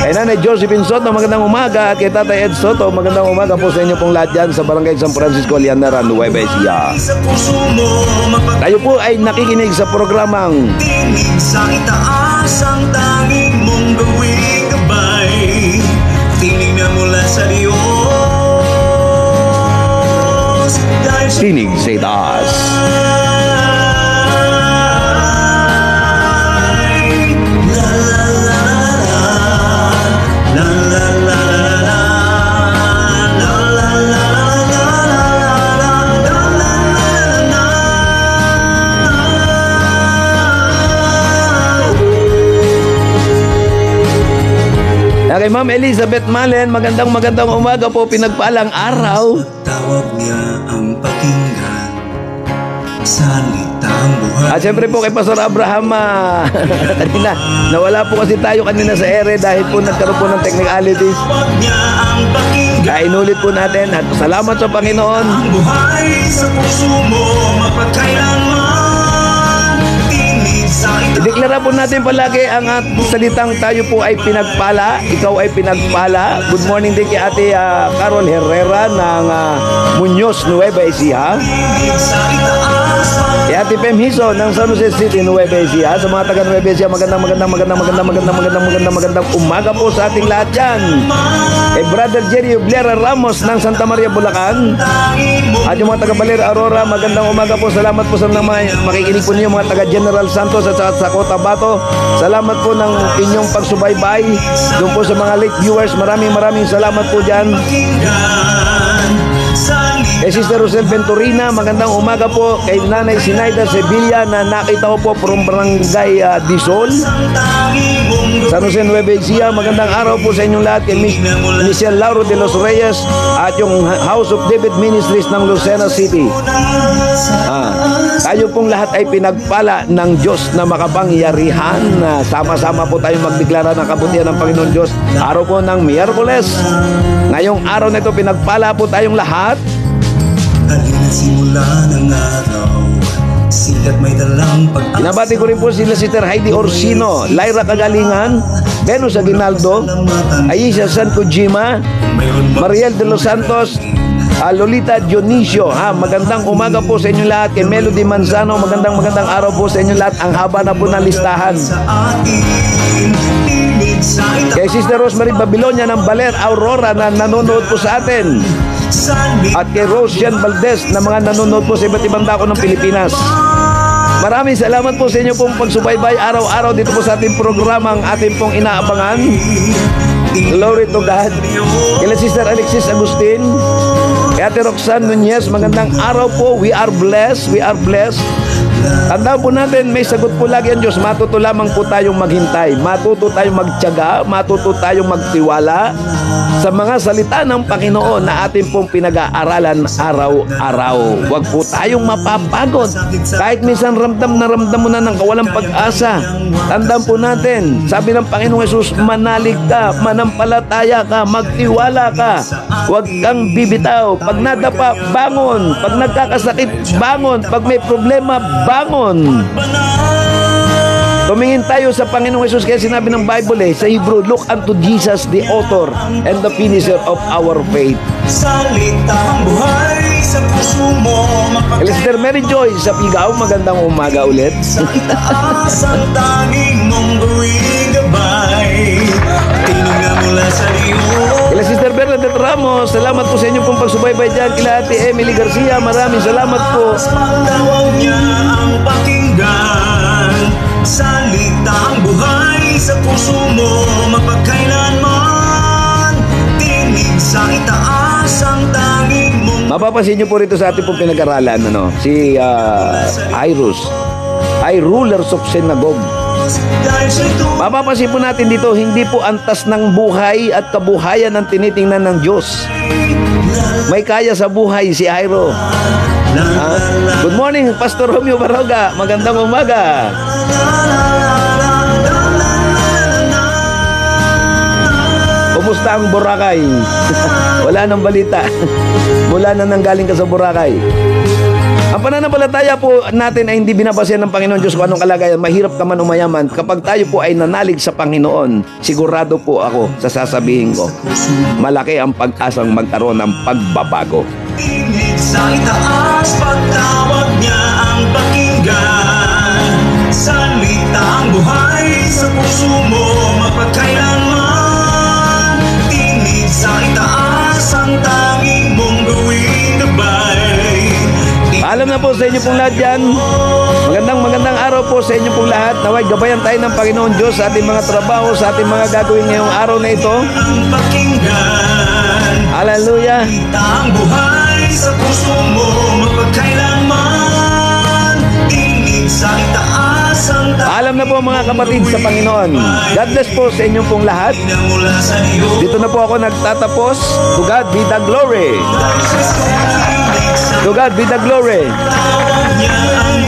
Kay Nanay Josephine Soto, magandang umaga. At kay Tatay Ed Soto, magandang umaga po sa inyo pong lahat dyan sa Barangay San Francisco, Lianera, Nueva Ecija. sa puso mo, Tayo po ay nakikinig sa programang mapagtinig sa itaas ang tanging mong gawing gabay. Tinig na mula sa Diyos dahil sa Tinig sa Itaas. Kay Ma'am Elizabeth Malen, magandang umaga po, pinagpalang araw. tawag niya ang pakinggan. Salitang buhay. At syempre po kay Pastor Abraham, kanina, nawala po kasi tayo kanina sa ere dahil po nagkaroon po ng technicalities. Tawag niya ang pakinggan. Kaya inulit po natin at salamat sa Panginoon. Ang buhay sa puso mo, mapagkailanman. Tinig sa itaas. Ideklara po natin palagi ang salitang tayo po ay pinagpala, ikaw ay pinagpala. Good morning din kay Ate Carol Herrera ng Muñoz, Nueva Ecija. Tinig sa itaas. Si Ate Pem Hiso ng San Jose City, Nueva Ecija. Sa mga taga Nueva Ecija, magandang umaga po sa ating lahat dyan. Kay Brother Jerry Oblera Ramos ng Santa Maria, Bulacan. At yung mga taga Baler Aurora, magandang umaga po. Salamat po sa mga makikinig po niyo, mga taga General Santos at sa Cotabato. Salamat po ng inyong pagsubaybay. Doon po sa mga late viewers, maraming salamat po dyan. Kay Sister Rosel Venturina, magandang umaga po. Kay Nanay Sinaida Sevilla na nakita ko po from Barangay Disol, San Jose, Nueva Ecija. Magandang araw po sa inyong lahat. Kay Michelle Lauro de los Reyes at yung House of David Ministries ng Lucena City. Tayo pong lahat ay pinagpala ng Diyos na makapangyarihan. Sama-sama po tayong magdeklara ng kabutihan ng Panginoon Diyos. Araw po ng Miyerkules. Ngayong araw na ito, pinagpala po tayong lahat. Halina't simula ng araw, sikat may dalang pag-asa. Binabati ko rin po sila Sister Heidi Orsino, Lyra Kagalingan, Venus Aguinaldo, Aisha San Kojima, Mariel de los Santos, Lolita Dionisio. Magandang umaga po sa inyo lahat. Kay Melody Manzano, magandang araw po sa inyo lahat. Ang haba na po ng listahan. Kay Sister Rosemary Babilonia ng Baler Aurora na nanonood po sa atin. At kay Rosian Valdez na mga nanonood po sa iba't ibang dako ng Pilipinas. Maraming salamat po sa inyo pong pagsubaybay araw-araw dito po sa ating programang ating pong inaabangan. Glory to God. Kay Sister Alexis Agustin, kay Ate Roxanne Nunez, magandang araw po. We are blessed. Tandaan po natin, may sagot po lagi ang Diyos. Matuto lamang po tayong maghintay. Matuto tayong magtiyaga. Matuto tayong magtiwala sa mga salita ng Panginoon na ating pong pinag-aaralan araw-araw. Huwag po tayong mapapagod. Kahit minsan ramdam mo na ng kawalang pag-asa. Tandaan po natin, sabi ng Panginoong Yesus, manalig ka, manampalataya ka, magtiwala ka. Huwag kang bibitaw. Pag nadapa, bangon. Pag nagkakasakit, bangon. Pag may problema, bangon. Tumingin tayo sa Panginoong Yesus, kaya sinabi ng Bible sa Hebrew, look unto Jesus, the author and the finisher of our faith. Salitang buhay sa puso mo, Sister Mary Joy sa Pigao, magandang umaga ulit. sa itaas ang tanging mong gawing gabay. Tinunga mula sa iyo. Kila Sister Bernadette Ramos, salamat po sa inyo pong pagsubaybay dyan. Kila Ate Emily Garcia, maraming salamat po. Pagtawag niya ang pakinggan. Salitang buhay sa puso mo, mapagkailanman. Tinig sa itaas ang tanging mong. Mapapansin nyo po rito sa ating pong pinag-aralan, si ay rulers of synagogue. dahil siya'y Mapapansin po natin dito, hindi po antas ng buhay at kabuhayan ang tinitingnan ng Diyos. May kaya sa buhay si Jairo. Good morning, Pastor Romeo Baroga. Magandang umaga. Kumusta ang Boracay? Wala nang balita. Mula na nanggaling ka sa Boracay. Ang pananampalataya po natin ay hindi binabasehan ng Panginoon Diyos kung anong kalagayan. Mahirap ka man umayaman. Kapag tayo po ay nanalig sa Panginoon, sigurado po ako sa sasabihin ko, malaki ang pag-asang magkaroon ng pagbabago. tinig sa itaas, pagtawag niya ang pakinggan. Salita ang buhay sa puso mo, mapagkailanman. Tinig sa itaas ang tanging mong gawing gabay. Paalam na po sa inyo pong lahat dyan. Magandang araw po sa inyo pong lahat. Naway gabayan tayo ng Panginoon Diyos sa ating mga trabaho, sa ating mga gagawin ngayong araw na ito. Ang pakinggan. Hallelujah. Salita ang buhay sa puso mo, mapagkailanman. Tinig sa itaas ang tanging Paalam na po mga kapatid sa Panginoon. God bless po sa inyong pong lahat. mula sa iyo. Dito na po ako nagtatapos. To God be the glory. To God be the glory. Tawag niya ang